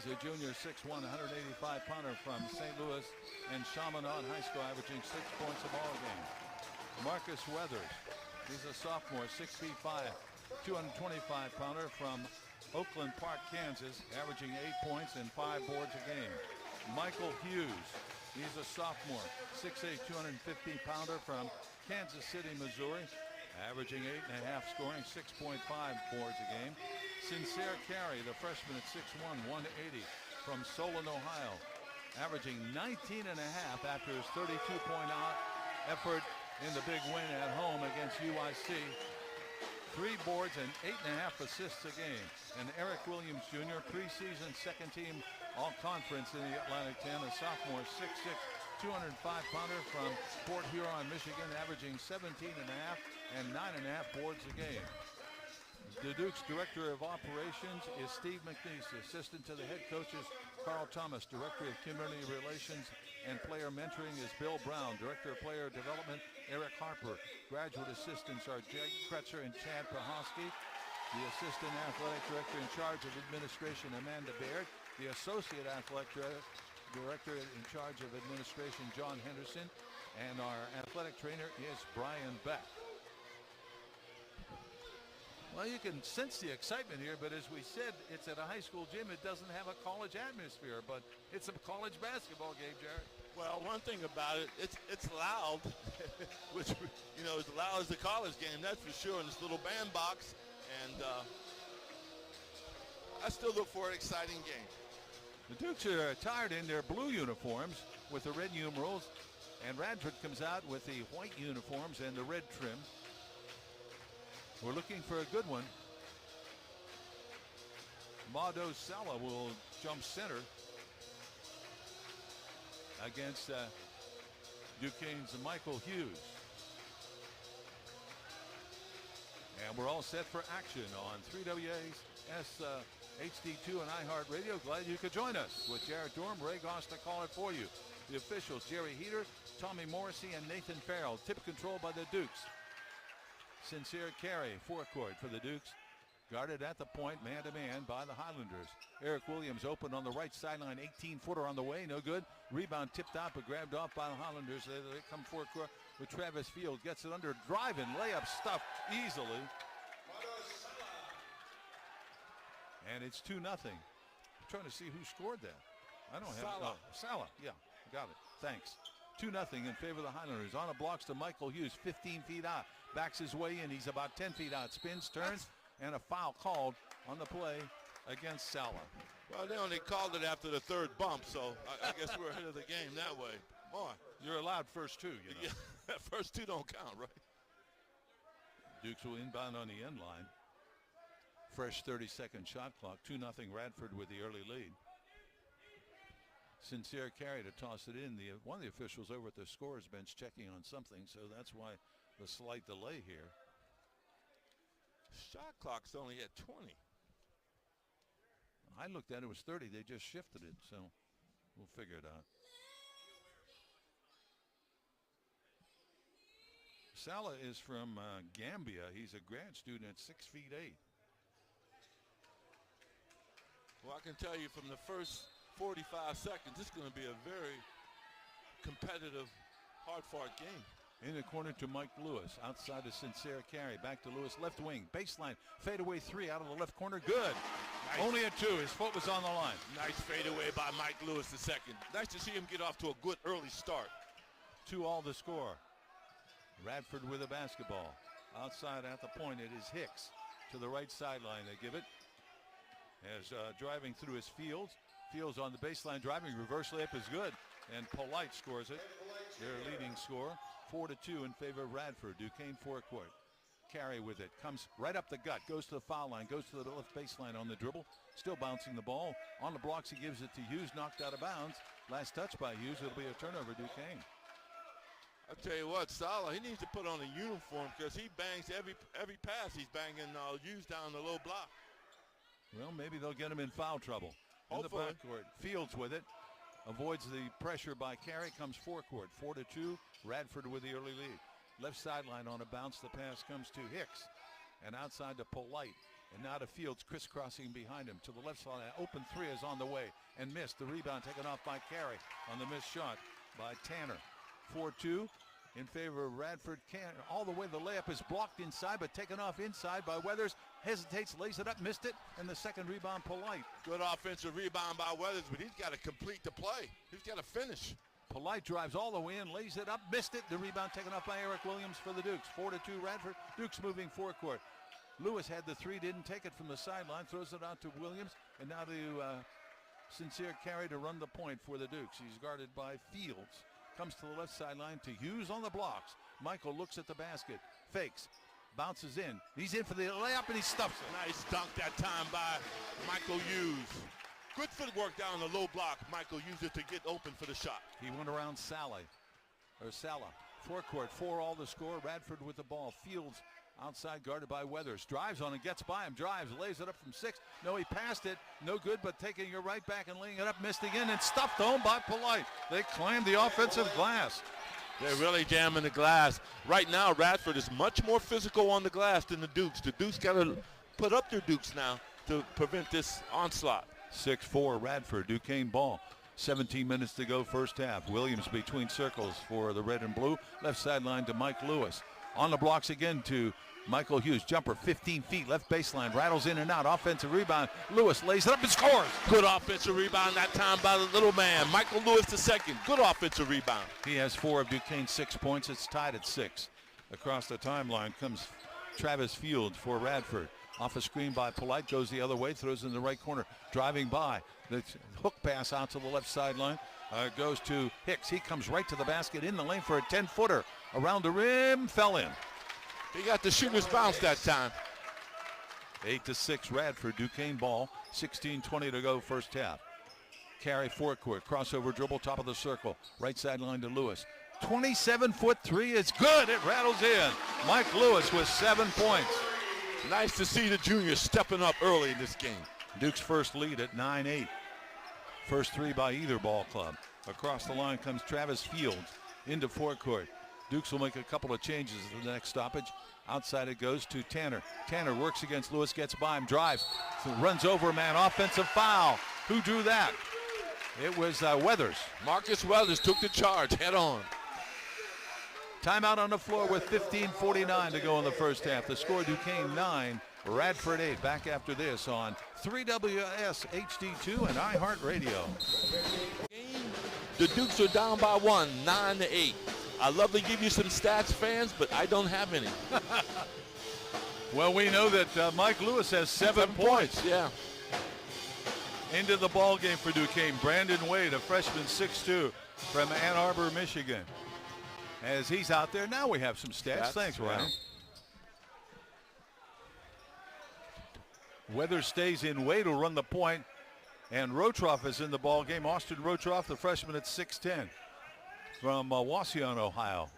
He's a junior, 6'1", 185-pounder from St. Louis and Chaminade High School, averaging 6 points a ball game. Marcus Weathers, he's a sophomore, 6'5", 225-pounder from Oakland Park, Kansas, averaging 8 points and 5 boards a game. Michael Hughes, he's a sophomore, 6'8", 250-pounder from Kansas City, Missouri, averaging 8.5, scoring 6.5 boards a game. Sincere Carey, the freshman at 6'1", 180 from Solon, Ohio, averaging 19.5 after his 32-point effort in the big win at home against UIC. 3 boards and 8.5 assists a game. And Eric Williams Jr., preseason second team all-conference in the Atlantic 10, a sophomore, 6'6", 205-pounder from Port Huron, Michigan, averaging 17.5 and 9.5 boards a game. The Duke's Director of Operations is Steve McNeese. Assistant to the head coach is Carl Thomas. Director of Community Relations and Player Mentoring is Bill Brown. Director of Player Development, Eric Harper. Graduate assistants are Jake Kretzer and Chad Prohosky. The Assistant Athletic Director in charge of administration, Amanda Baird. The Associate Athletic Director in charge of administration, John Henderson. And our athletic trainer is Brian Beck. Well, you can sense the excitement here, but as we said, it's at a high school gym. It doesn't have a college atmosphere, but it's a college basketball game, Jared. Well, one thing about it, it's loud, which, you know, as loud as the college game, that's for sure, in this little bandbox. And I still look for an exciting game. The Dukes are attired in their blue uniforms with the red numerals, and Radford comes out with the white uniforms and the red trim. We're looking for a good one. Mado Sala will jump center against Duquesne's Michael Hughes. And we're all set for action on 3WA's HD2 and iHeartRadio. Glad you could join us with Jared Dorm, Ray Goss to call it for you. The officials, Jerry Heater, Tommy Morrissey, and Nathan Farrell. Tip controlled by the Dukes. Sincere Carey, forecourt for the Dukes. Guarded at the point, man-to-man by the Highlanders. Eric Williams open on the right sideline, 18-footer on the way, no good. Rebound tipped out but grabbed off by the Highlanders. They come forecourt with Travis Field. Gets it under, driving, layup stuffed easily. And it's 2-0. I'm trying to see who scored that. I don't have it. Sala, yeah, got it. Thanks. 2-0 in favor of the Highlanders. On the blocks to Michael Hughes, 15 feet out. Backs his way in. He's about 10 feet out. Spins, turns, and a foul called on the play against Sala. Well, they only called it after the third bump, so I guess we're ahead of the game that way. Boy. You're allowed first two, you know. Yeah, first two don't count, right? Dukes will inbound on the end line. Fresh 30-second shot clock. 2-0 Radford with the early lead. Sincere Carey to toss it in. One of the officials over at the scorer's bench checking on something, so that's why the slight delay here. Shot clock's only at 20. I looked at it, it was 30. They just shifted it, so we'll figure it out. Sala is from Gambia. He's a grad student at 6'8". Well, I can tell you from the first 45 seconds, it's going to be a very competitive, hard-fought game. In the corner to Mike Lewis. Outside to Sincere Carey. Back to Lewis. Left wing. Baseline. Fadeaway three out of the left corner. Good. Nice. Only a 2. His foot was on the line. Nice fadeaway by Mike Lewis the second. Nice to see him get off to a good early start. 2-all the score. Radford with the basketball. Outside at the point, it is Hicks. To the right sideline they give it. As driving through his Fields. Fields on the baseline driving. Reverse layup is good. And Polite scores it. Their leading score. 4-2 in favor of Radford. Duquesne forecourt. Carey with it. Comes right up the gut. Goes to the foul line. Goes to the left baseline on the dribble. Still bouncing the ball. On the blocks, he gives it to Hughes. Knocked out of bounds. Last touch by Hughes. It'll be a turnover, Duquesne. I'll tell you what, Sala, he needs to put on a uniform because he bangs every pass. He's banging Hughes down the low block. Well, maybe they'll get him in foul trouble. Hopefully. In the backcourt. Fields with it. Avoids the pressure by Carey. Comes forecourt. 4-2. Radford with the early lead. Left sideline on a bounce. The pass comes to Hicks. And outside to Polite. And now to Fields, crisscrossing behind him. To the left side, open three is on the way. And missed. The rebound taken off by Carey on the missed shot by Tanner. 4-2 in favor of Radford. All the way the layup is blocked inside, but taken off inside by Weathers. Hesitates, lays it up, missed it. And the second rebound, Polite. Good offensive rebound by Weathers, but he's got to complete the play. He's got to finish. Polite drives all the way in, lays it up, missed it. The rebound taken off by Eric Williams for the Dukes. 4-2 Radford. Dukes moving forecourt. Lewis had the three, didn't take it from the sideline, throws it out to Williams, and now to Sincere Carey to run the point for the Dukes. He's guarded by Fields. Comes to the left sideline to Hughes on the blocks. Michael looks at the basket, fakes, bounces in. He's in for the layup, and he stuffs it. Nice dunk that time by Michael Hughes. Good footwork down the low block. Michael used it to get open for the shot. He went around Salah. Forecourt, 4 all the score. Radford with the ball. Fields outside guarded by Weathers. Drives on it, gets by him, drives, lays it up from 6. No, he passed it. No good, but taking it right back and laying it up. Missed again and stuffed home by Polite. They climbed the offensive glass. They're really jamming the glass. Right now, Radford is much more physical on the glass than the Dukes. The Dukes got to put up their Dukes now to prevent this onslaught. 6-4 Radford, Duquesne ball. 17 minutes to go first half. Williams between circles for the red and blue. Left sideline to Mike Lewis. On the blocks again to Michael Hughes. Jumper 15 feet, left baseline, rattles in and out. Offensive rebound. Lewis lays it up and scores. Good offensive rebound that time by the little man. Michael Lewis the second. Good offensive rebound. He has 4 of Duquesne's 6 points. It's tied at 6. Across the timeline comes Travis Fields for Radford. Off a screen by Polite, goes the other way, throws in the right corner, driving by. The hook pass out to the left sideline goes to Hicks. He comes right to the basket in the lane for a 10-footer. Around the rim, fell in. He got the shooter's bounce that time. 8-6 Radford, Duquesne ball. 16:20 to go first half. Carey forecourt, crossover dribble, top of the circle. Right sideline to Lewis. 27-foot three, it's good, it rattles in. Mike Lewis with 7 points. Nice to see the junior stepping up early in this game. Duke's first lead at 9-8. First three by either ball club. Across the line comes Travis Fields into forecourt. Dukes will make a couple of changes at the next stoppage. Outside it goes to Tanner. Tanner works against Lewis, gets by him, drives, runs over a man, offensive foul. Who drew that? It was Weathers. Marcus Weathers took the charge head on. Timeout on the floor with 15:49 to go in the first half. The score, Duquesne 9, Radford 8. Back after this on 3WS HD2 and iHeartRadio. The Dukes are down by 1, 9-8. I love to give you some stats, fans, but I don't have any. Well, we know that Mike Lewis has 7 points. Yeah. Into the ball game for Duquesne. Brandon Wade, a freshman, 6'2", from Ann Arbor, Michigan. As he's out there, now we have some stats. Thanks, Ryan. Weathers stays in. Wade will run the point, and Rotroff is in the ball game. Austin Rotroff, the freshman at 6'10", from Wauseon, Ohio.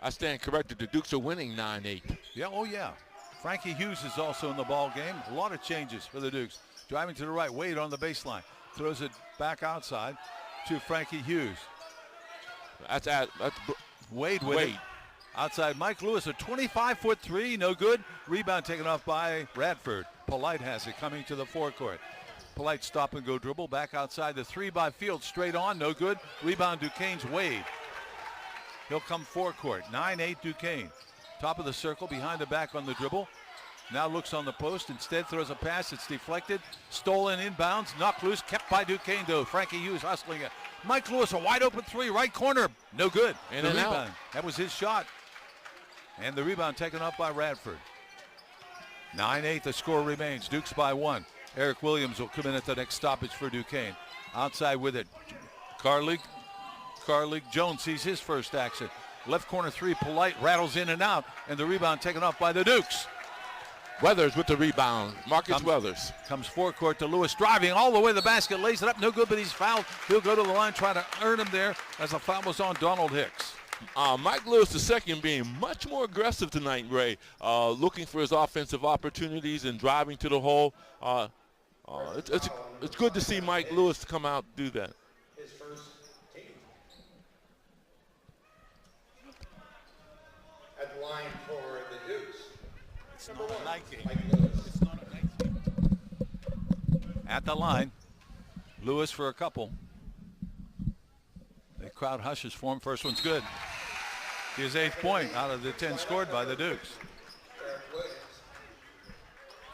I stand corrected. The Dukes are winning 9-8. Yeah, oh yeah. Frankie Hughes is also in the ball game. A lot of changes for the Dukes. Driving to the right, Wade on the baseline. Throws it back outside to Frankie Hughes. That's Wade with it. Outside Mike Lewis, a 25-foot three, no good. Rebound taken off by Radford. Polite has it coming to the forecourt. Polite stop and go dribble. Back outside the three by Fields, straight on, no good. Rebound Duquesne's Wade. He'll come forecourt. 9-8 Duquesne. Top of the circle, behind the back on the dribble. Now looks on the post, instead throws a pass, it's deflected. Stolen inbounds, knocked loose, kept by Duquesne though. Frankie Hughes hustling it. Mike Lewis, a wide open three, right corner, no good. And the rebound. Out. That was his shot. And the rebound taken up by Radford. 9-8, the score remains. Dukes by 1. Eric Williams will come in at the next stoppage for Duquesne. Outside with it, Carlig Jones sees his first action. Left corner three, Polite rattles in and out, and the rebound taken off by the Dukes. Weathers with the rebound. Marcus Weathers. Comes forecourt to Lewis, driving all the way to the basket, lays it up, no good, but he's fouled. He'll go to the line, try to earn him there as the foul was on Donald Hicks. Mike Lewis II being much more aggressive tonight, Ray, looking for his offensive opportunities and driving to the hole. It's good to see Mike Lewis come out and do that. His first team. At the line for the Dukes. It's not a night game. Mike Lewis. at the line. Lewis for a couple. The crowd hushes for him. First one's good. His 8th point out of the 10 scored by the Dukes.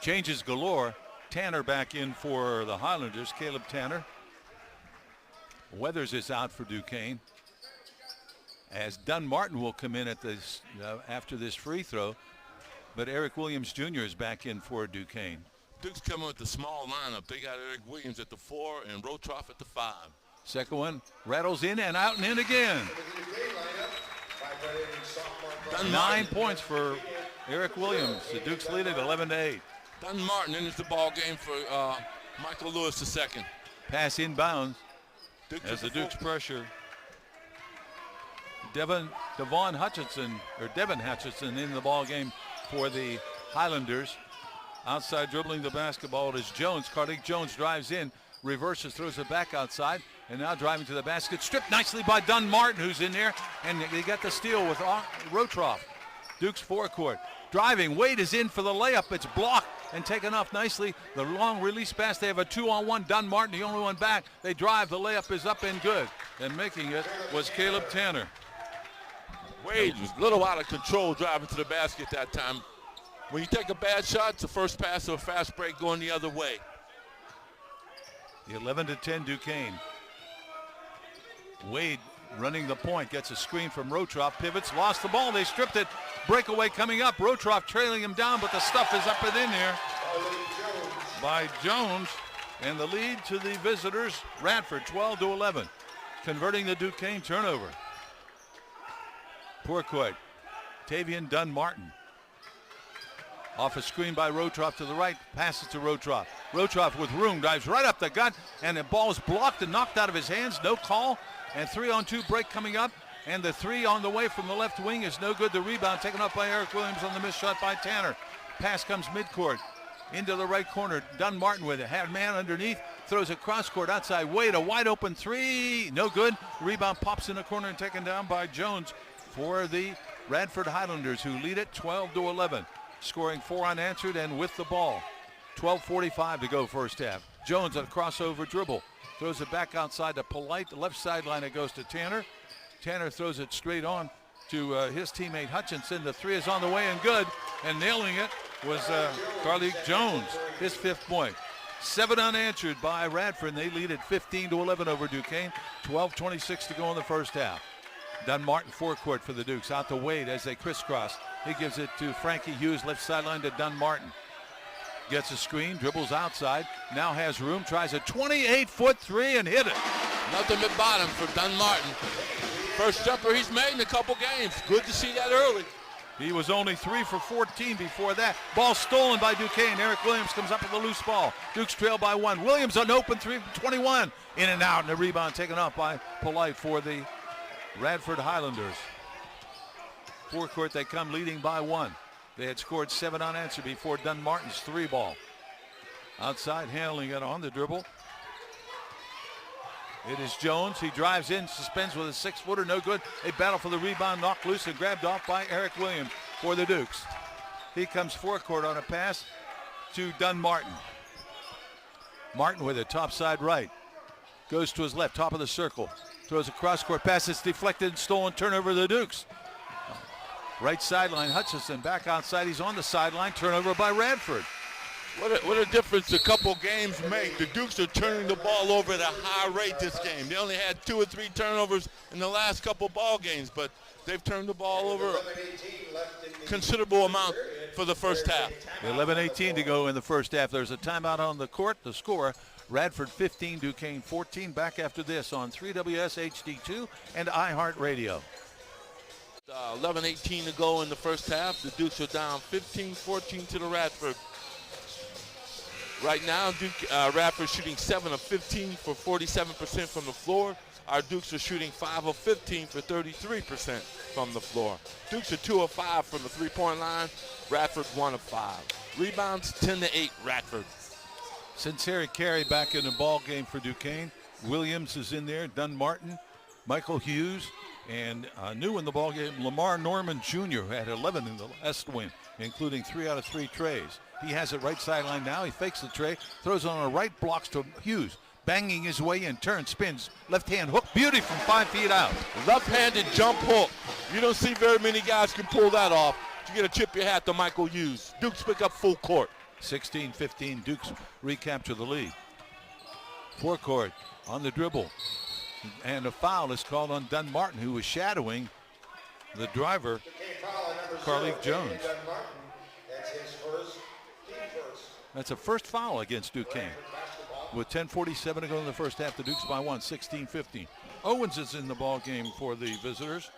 Changes galore. Tanner back in for the Highlanders. Caleb Tanner. Weathers is out for Duquesne. As Dunn-Martin will come in at this after this free throw. But Eric Williams Jr. is back in for Duquesne. Dukes coming with the small lineup. They got Eric Williams at the 4 and Rotroff at the 5. Second one rattles in and out and in again. 9 points for Eric Williams. The Dukes lead it 11-8. Dunn-Martin enters the ball game for Michael Lewis II. Pass inbounds as the Dukes pressure. Devin Hutchinson in the ball game for the Highlanders. Outside dribbling the basketball is Jones. Cardick Jones drives in, reverses, throws it back outside, and now driving to the basket. Stripped nicely by Dunn-Martin, who's in there, and they got the steal with Rotroff. Dukes forecourt. Driving, Wade is in for the layup. It's blocked and taken off nicely. The long release pass, they have a 2-on-1. Dunn-Martin, the only one back. They drive, the layup is up and good. And making it was Caleb Tanner. Wade was a little out of control driving to the basket that time. When you take a bad shot, it's a first pass or a fast break going the other way. The 11-10 Duquesne. Wade running the point, gets a screen from Rotroff, pivots, lost the ball, they stripped it. Breakaway coming up, Rotroff trailing him down, but the stuff is up and in there by Jones. And the lead to the visitors, Radford, 12-11, converting the Duquesne turnover. Pourcourt, Tavian Dunn-Martin. Off a screen by Rotroff to the right, passes to Rotroff. Rotroff with room, dives right up the gut, and the ball is blocked and knocked out of his hands. No call, and 3-on-2 break coming up, and the 3 on the way from the left wing is no good. The rebound taken up by Eric Williams on the missed shot by Tanner. Pass comes midcourt into the right corner. Dunn-Martin with it, had man underneath, throws it cross court outside. Wade, a wide open 3, no good. Rebound pops in the corner and taken down by Jones for the Radford Highlanders, who lead it 12-11. Scoring 4 unanswered and with the ball. 12:45 to go first half. Jones on a crossover dribble. Throws it back outside to Polite. The left sideline, it goes to Tanner. Tanner throws it straight on to his teammate Hutchinson. The 3 is on the way and good. And nailing it was Carly Jones, his 5th point. 7 unanswered by Radford. They lead at 15-11 over Duquesne. 12:26 to go in the first half. Dunn-Martin forecourt for the Dukes. Out to Wade as they crisscross. He gives it to Frankie Hughes, left sideline to Dunn-Martin. Gets a screen, dribbles outside, now has room, tries a 28-foot 3 and hit it. Nothing but bottom for Dunn-Martin. First jumper he's made in a couple games. Good to see that early. He was only 3 for 14 before that. Ball stolen by Duquesne. Eric Williams comes up with a loose ball. Dukes trail by 1. Williams on open 3 from 21. In and out, and the rebound taken off by Polite for the Radford Highlanders. Forecourt, they come leading by 1. They had scored 7 unanswered before Dunn-Martin's 3 ball. Outside, handling it on the dribble. It is Jones. He drives in, suspends with a 6-footer, no good. They battle for the rebound, knocked loose and grabbed off by Eric Williams for the Dukes. He comes forecourt on a pass to Dunn-Martin. Martin with it, top side right. Goes to his left, top of the circle. Throws a cross-court pass. It's deflected and stolen. Turnover of the Dukes. Right sideline, Hutchinson back outside. He's on the sideline. Turnover by Radford. What a difference a couple games make. The Dukes are turning the ball over at a high rate this game. They only had 2 or 3 turnovers in the last couple ball games, but they've turned the ball over a considerable amount for the first half. 11:18 to go in the first half. There's a timeout on the court. The score, Radford 15, Duquesne 14. Back after this on 3WS HD2 and iHeartRadio. 11:18 to go in the first half. The Dukes are down 15-14 to the Radford. Right now, Radford shooting 7 of 15 for 47% from the floor. Our Dukes are shooting 5 of 15 for 33% from the floor. Dukes are 2 of 5 from the three-point line. Radford 1 of 5. Rebounds 10-8 Radford. Sincere Carey back in the ball game for Duquesne. Williams is in there. Dunn-Martin, Michael Hughes, and new in the ball game, Lamar Norman Jr., who had 11 in the last win, including 3 out of 3 trays. He has it right sideline now. He fakes the tray, throws it on a right, blocks to Hughes. Banging his way in, turns, spins, left hand hook, beauty from 5 feet out. Left-handed jump hook. You don't see very many guys can pull that off. You get a tip your hat to Michael Hughes. Dukes pick up full court. 16-15, Dukes recapture the lead. Forecourt on the dribble. And a foul is called on Dunmartin, who was shadowing the driver, Carleek Jones. That's a first foul against Duquesne. With 10:47 to go in the first half, the Dukes by 1, 16-15. Owens is in the ball game for the visitors.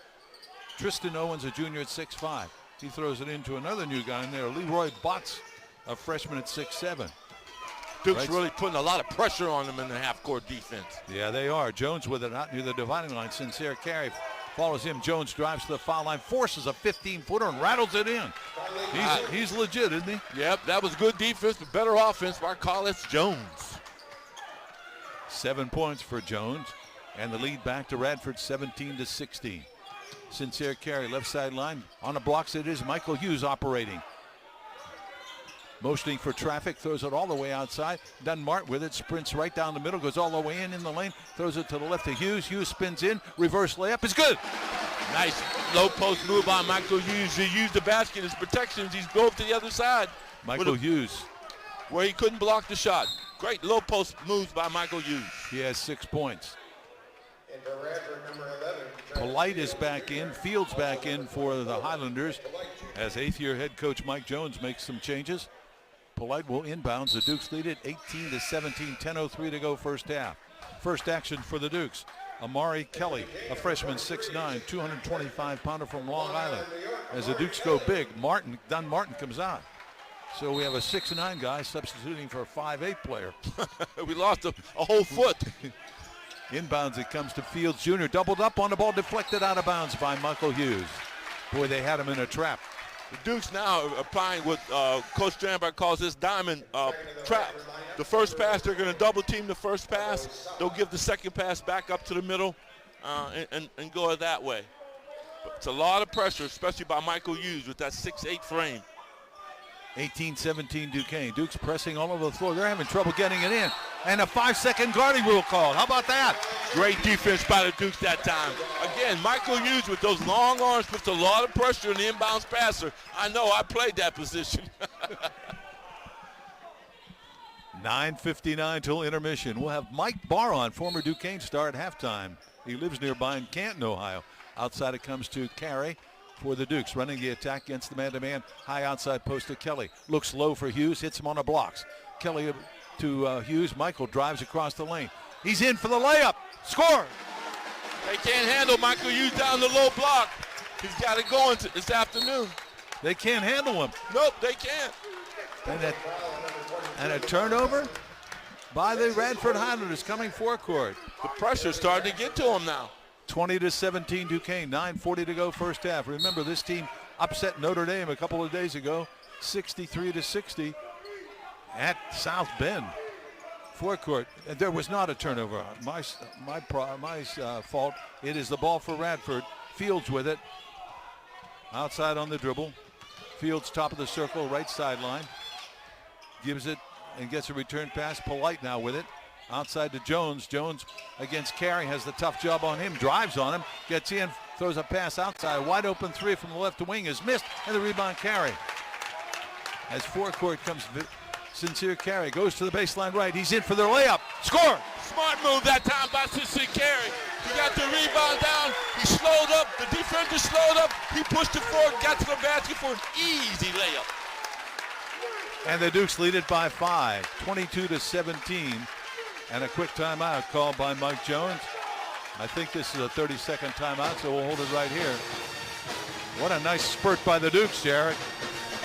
Tristan Owens, a junior at 6'5". He throws it into another new guy in there, Leroy Botts, a freshman at 6'7". Duke's really putting a lot of pressure on them in the half-court defense. Yeah, they are. Jones with it out near the dividing line. Sincere carry follows him. Jones drives to the foul line, forces a 15-footer and rattles it in. He's legit, isn't he? Yep, that was good defense, but better offense by Carlos Jones. 7 points for Jones, and the lead back to Radford, 17-16. Sincere carry, left sideline. On the blocks it is Michael Hughes operating. Motioning for traffic, throws it all the way outside. Dunmart with it, sprints right down the middle, goes all the way in the lane, throws it to the left of Hughes. Hughes spins in, reverse layup is good. Nice low post move by Michael Hughes. He used the basket as protections. He's drove to the other side. Michael Hughes. Where he couldn't block the shot. Great low post moves by Michael Hughes. He has 6 points. Polite is back in, Fields back in for the Highlanders as 8th-year head coach Mike Jones makes some changes. Polite will inbounds. The Dukes lead it 18-17, 10:03 to go first half. First action for the Dukes. Amari Kelly, a freshman, 6'9", 225-pounder from Long Island. As the Dukes go big, Dunmartin comes out. So we have a 6'9" guy substituting for a 5'8" player. We lost a whole foot. Inbounds it comes to Fields Jr. Doubled up on the ball, deflected out of bounds by Michael Hughes. Boy, they had him in a trap. The Dukes now are applying what Coach Strandberg calls this diamond trap. The first pass, they're going to double team the first pass. They'll give the second pass back up to the middle and go that way. But it's a lot of pressure, especially by Michael Hughes with that 6'8" frame. 18-17 Duquesne. Dukes pressing all over the floor. They're having trouble getting it in. And a 5-second guarding rule called. How about that? Great defense by the Dukes that time. Again, Michael Hughes with those long arms puts a lot of pressure on the inbounds passer. I know, I played that position. 9:59 till intermission. We'll have Mike Barr on, former Duquesne star, at halftime. He lives nearby in Canton, Ohio. Outside it comes to Carey for the Dukes, running the attack against the man-to-man. High outside post to Kelly. Looks low for Hughes, hits him on the blocks. Kelly to Hughes. Michael drives across the lane. He's in for the layup. Score! They can't handle Michael Hughes down the low block. He's got it going this afternoon. They can't handle him. Nope, they can't. And a turnover by the Radford Highlanders coming forecourt. The pressure's starting to get to him now. 20-17 Duquesne, 9:40 to go first half. Remember, this team upset Notre Dame a couple of days ago, 63-60 at South Bend. Forecourt, there was not a turnover. My fault. It is the ball for Radford. Fields with it. Outside on the dribble. Fields top of the circle, right sideline. Gives it and gets a return pass. Polite now with it. Outside to Jones. Jones against Carey, has the tough job on him. Drives on him. Gets in. Throws a pass outside. Wide open three from the left wing is missed. And the rebound Carey. As forecourt comes, Sincere Carey goes to the baseline right. He's in for their layup. Score! Smart move that time by Sincere Carey. He got the rebound down. He slowed up. The defender slowed up. He pushed it forward, got to the basket for an easy layup. And the Dukes lead it by 5, 22-17. And a quick timeout called by Mike Jones. I think this is a 30-second timeout, so we'll hold it right here. What a nice spurt by the Dukes, Jared.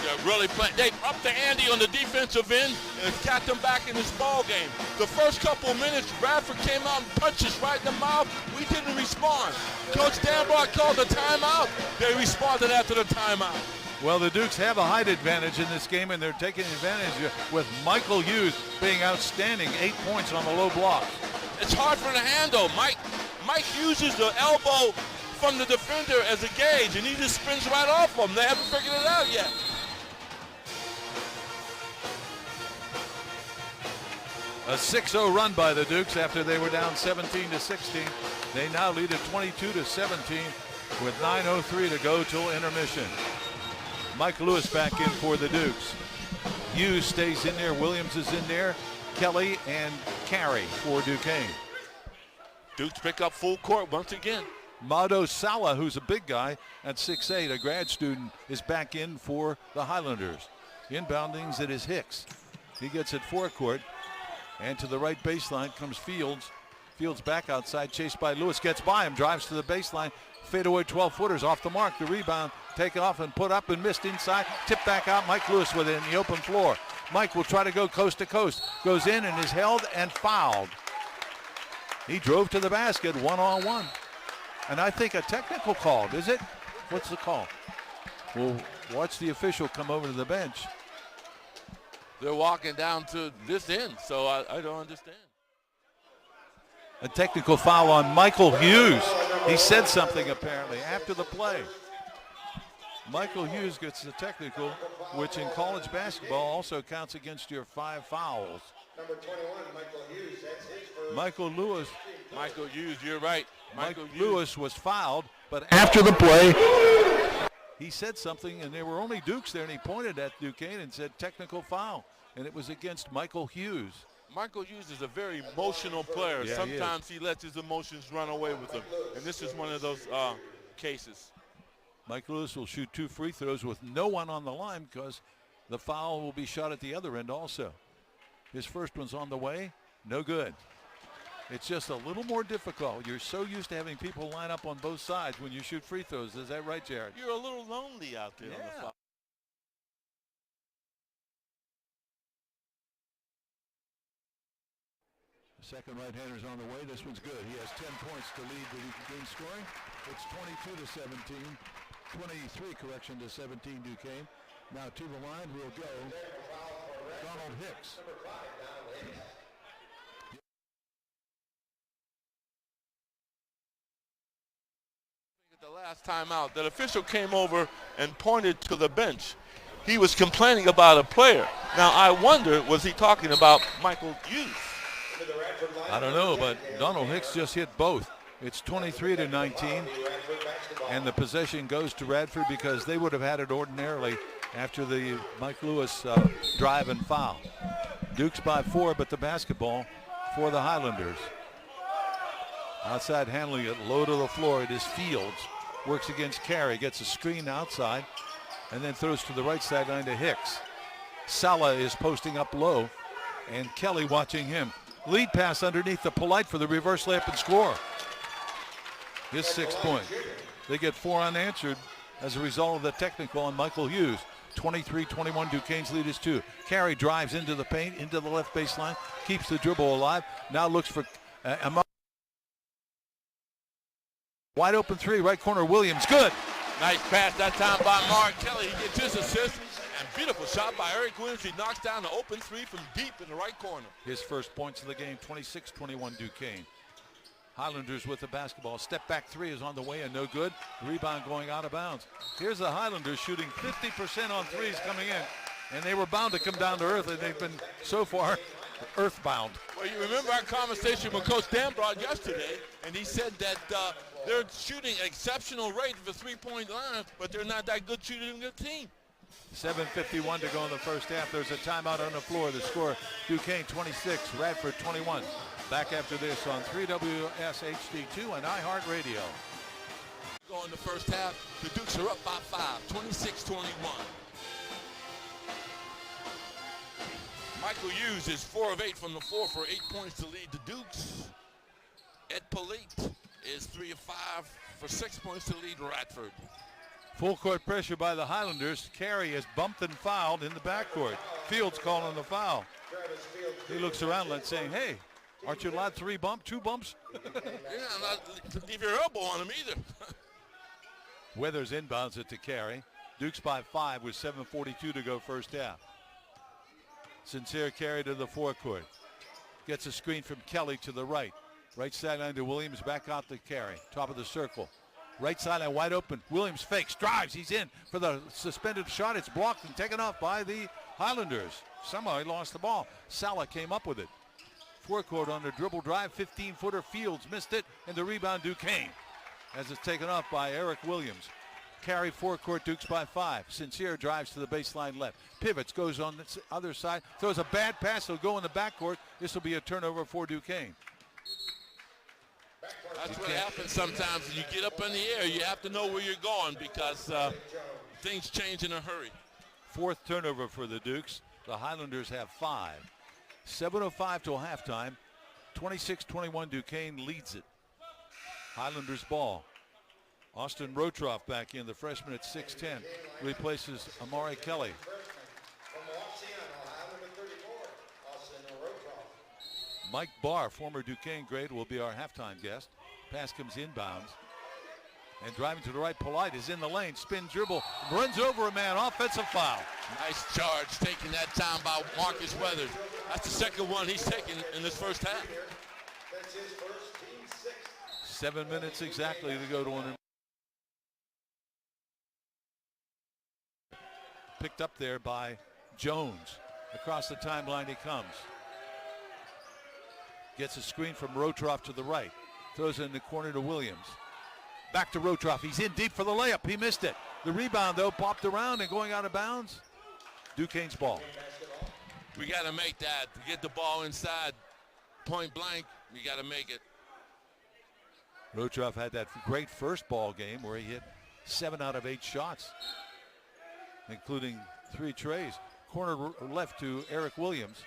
They're really playing. They upped the ante on the defensive end and got them back in this ball game. The first couple of minutes, Radford came out and punched us right in the mouth. We didn't respond. Coach Danbart called the timeout. They responded after the timeout. Well, the Dukes have a height advantage in this game, and they're taking advantage with Michael Hughes being outstanding, 8 points on the low block. It's hard for the handle. Mike uses the elbow from the defender as a gauge, and he just spins right off them. They haven't figured it out yet. A 6-0 run by the Dukes after they were down 17-16. They now lead at 22-17 with 9:03 to go till intermission. Mike Lewis back in for the Dukes. Hughes stays in there. Williams is in there. Kelly and Carey for Duquesne. Dukes pick up full court once again. Mado Sala, who's a big guy at 6'8", a grad student, is back in for the Highlanders. Inboundings, it is Hicks. He gets it forecourt. And to the right baseline comes Fields. Fields back outside, chased by Lewis, gets by him, drives to the baseline. Fadeaway 12-footers off the mark. The rebound, take off and put up and missed inside. Tip back out, Mike Lewis with it in the open floor. Mike will try to go coast to coast. Goes in and is held and fouled. He drove to the basket, one-on-one. And I think a technical call, is it? What's the call? We'll watch the official come over to the bench. They're walking down to this end, so I don't understand. A technical foul on Michael Hughes. He said something apparently after the play. Michael Hughes gets the technical, which in college basketball also counts against your 5 fouls. Number 21, Michael Hughes, that's his first. Michael Hughes, you're right. Michael Lewis was fouled, but after the play, he said something, and there were only Dukes there, and he pointed at Duquesne and said technical foul, and it was against Michael Hughes. Michael Hughes is a very emotional player. Yeah, sometimes he lets his emotions run away with him, and this is one of those cases. Mike Lewis will shoot 2 free throws with no one on the line because the foul will be shot at the other end also. His first one's on the way, no good. It's just a little more difficult. You're so used to having people line up on both sides when you shoot free throws. Is that right, Jared? You're a little lonely out there on the foul. Second right-hander's on the way. This one's good. He has 10 points to lead the Duquesne scoring. It's 22-17. 23, correction, to 17 Duquesne. Now to the line will go Donald Hicks. At the last time out, that official came over and pointed to the bench. He was complaining about a player. Now I wonder, was he talking about Michael Hughes? I don't know, but Donald Hicks just hit both. It's 23-19, and the possession goes to Radford because they would have had it ordinarily after the Mike Lewis drive and foul. Dukes by 4, but the basketball for the Highlanders. Outside handling it, low to the floor. It is Fields. Works against Carey, gets a screen outside, and then throws to the right sideline to Hicks. Sala is posting up low, and Kelly watching him. Lead pass underneath the Polite for the reverse layup and score. His 6 point. They get 4 unanswered as a result of the technical on Michael Hughes. 23-21, Duquesne's lead is 2. Carey drives into the paint, into the left baseline, keeps the dribble alive. Now looks for wide open 3, right corner, Williams, good. Nice pass that time by Mark Kelly. He gets his assist. And beautiful shot by Eric Williams. He knocks down the open 3 from deep in the right corner. His first points of the game, 26-21 Duquesne. Highlanders with the basketball. Step back 3 is on the way and no good. Rebound going out of bounds. Here's the Highlanders shooting 50% on 3s coming in. And they were bound to come down to earth, and they've been so far earthbound. Well, you remember our conversation with Coach Dambrod yesterday, and he said that they're shooting exceptional rate for 3-point line, but they're not that good shooting a team. 7:51 to go in the first half. There's a timeout on the floor. The score, Duquesne 26, Radford 21. Back after this on 3WS HD2 and iHeartRadio. Go in the first half. The Dukes are up by 5, 26-21. Michael Hughes is 4 of 8 from the floor for 8 points to lead the Dukes. Ed Polite is 3 of 5 for 6 points to lead Radford. Full court pressure by the Highlanders. Carey is bumped and fouled in the backcourt. Fields calling the foul. He looks around and saying, hey, aren't you allowed 2 bumps? Yeah, not leave your elbow on him either. Weathers inbounds it to Carey. Dukes by 5 with 7:42 to go first half. Sincere Carey to the forecourt. Gets a screen from Kelly to the right. Right sideline to Williams, back out to Carey. Top of the circle. Right sideline wide open. Williams fakes, drives. He's in for the suspended shot. It's blocked and taken off by the Highlanders. Somehow he lost the ball. Sala came up with it. Forecourt on the dribble drive, 15-footer. Fields missed it, and the rebound Duquesne as it's taken off by Eric Williams. Carry forecourt, Dukes by 5. Sincere drives to the baseline left. Pivots, goes on the other side, throws a bad pass. He'll go in the backcourt. This will be a turnover for Duquesne. That's what happens sometimes when you get up in the air. You have to know where you're going because things change in a hurry. 4th turnover for the Dukes. The Highlanders have 5. 7:05 till halftime. 26-21, Duquesne leads it. Highlanders ball. Austin Rotroff back in, the freshman at 6'10", replaces Amari Kelly. Mike Barr, former Duquesne grade, will be our halftime guest. Pass comes inbounds. And driving to the right, Polite is in the lane. Spin dribble, runs over a man, offensive foul. Nice charge, taking that time by Marcus Weathers. That's the second one he's taken in this first half. 7 minutes exactly to go to an. Picked up there by Jones. Across the timeline he comes. Gets a screen from Rotroff to the right. Throws it in the corner to Williams. Back to Rotroff. He's in deep for the layup. He missed it. The rebound, though, popped around and going out of bounds. Duquesne's ball. We got to make that. To get the ball inside, point blank, we got to make it. Rotroff had that great first ball game where he hit 7 out of 8 shots, including 3 trays. Corner left to Eric Williams.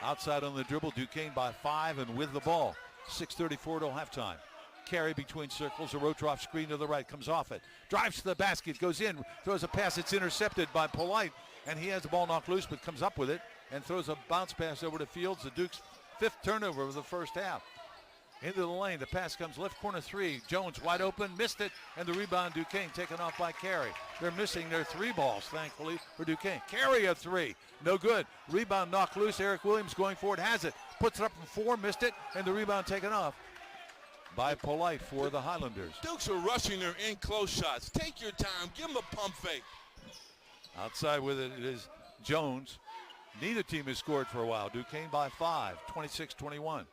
Outside on the dribble, Duquesne by 5 and with the ball. 6:34 till halftime. Carry between circles, a Rotroff screen to the right, comes off it. Drives to the basket, goes in, throws a pass. It's intercepted by Polite, and he has the ball knocked loose but comes up with it and throws a bounce pass over to Fields. The Dukes' 5th turnover of the first half. Into the lane, the pass comes left corner 3. Jones wide open, missed it, and the rebound Duquesne taken off by Carey. They're missing their 3 balls, thankfully, for Duquesne. Carey a 3, no good. Rebound knocked loose. Eric Williams going for it, has it. Puts it up from 4, missed it, and the rebound taken off by Polite for the Highlanders. Dukes are rushing their in-close shots. Take your time, give them a pump fake. Outside with it is Jones. Neither team has scored for a while. Duquesne by 5, 26-21.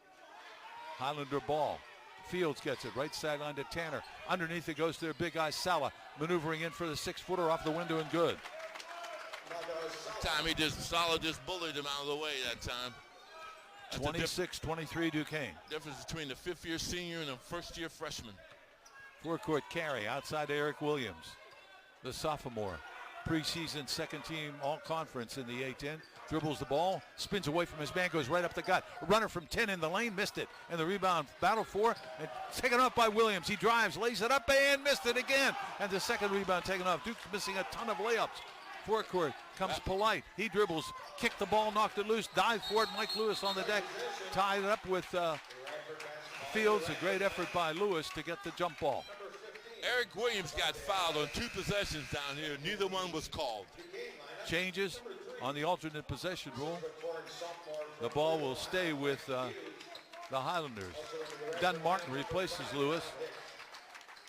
Highlander ball. Fields gets it, right sideline to Tanner. Underneath it goes to their big guy, Sala, maneuvering in for the 6-footer off the window and good. Time he just bullied him out of the way that time. 26-23 Duquesne. Difference between the 5th-year senior and a first-year freshman. Forecourt carry outside to Eric Williams, the sophomore. Preseason second team all-conference in the A-10. Dribbles the ball, spins away from his man, goes right up the gut. A runner from 10 in the lane, missed it. And the rebound, battle for, and taken off by Williams. He drives, lays it up, and missed it again. And the second rebound taken off. Duke's missing a ton of layups. Forecourt comes Polite. He dribbles, kicked the ball, knocked it loose, dived for it. Mike Lewis on the deck, tied it up with Fields. A great effort by Lewis to get the jump ball. Eric Williams got fouled on 2 possessions down here. Neither one was called. Changes on the alternate possession rule. The ball will stay with the Highlanders. Dunn Martin replaces Lewis,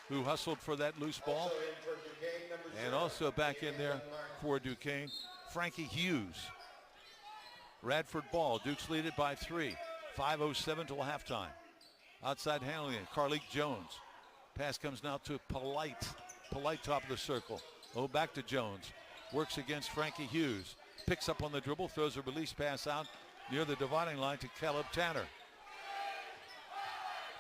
who hustled for that loose ball. And also back in there for Duquesne, Frankie Hughes. Radford ball. Dukes lead it by 3. 5:07 till halftime. Outside handling it, Carleek Jones. Pass comes now to Polite. Polite top of the circle. Oh, back to Jones. Works against Frankie Hughes. Picks up on the dribble, throws a release pass out near the dividing line to Caleb Tanner.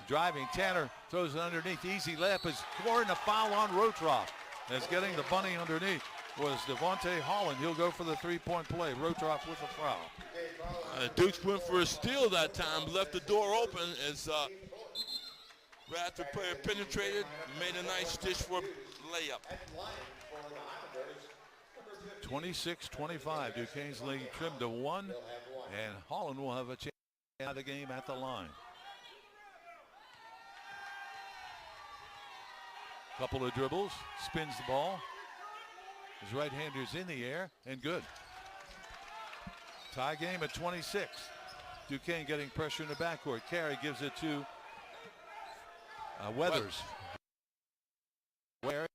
Driving, Tanner throws it underneath. Easy layup is scoring a foul on Rotroff. As getting the bunny underneath was Devontae Holland. He'll go for the 3-point play. Rotroff with a foul. Dukes went for a steal that time, left the door open as Radford player penetrated, made a nice dish for a layup. 26-25. Duquesne's lead trimmed to 1, and Holland will have a chance to have the game at the line. Couple of dribbles, spins the ball. His right-hander's in the air, and good. Tie game at 26. Duquesne getting pressure in the backcourt. Carey gives it to Weathers. Where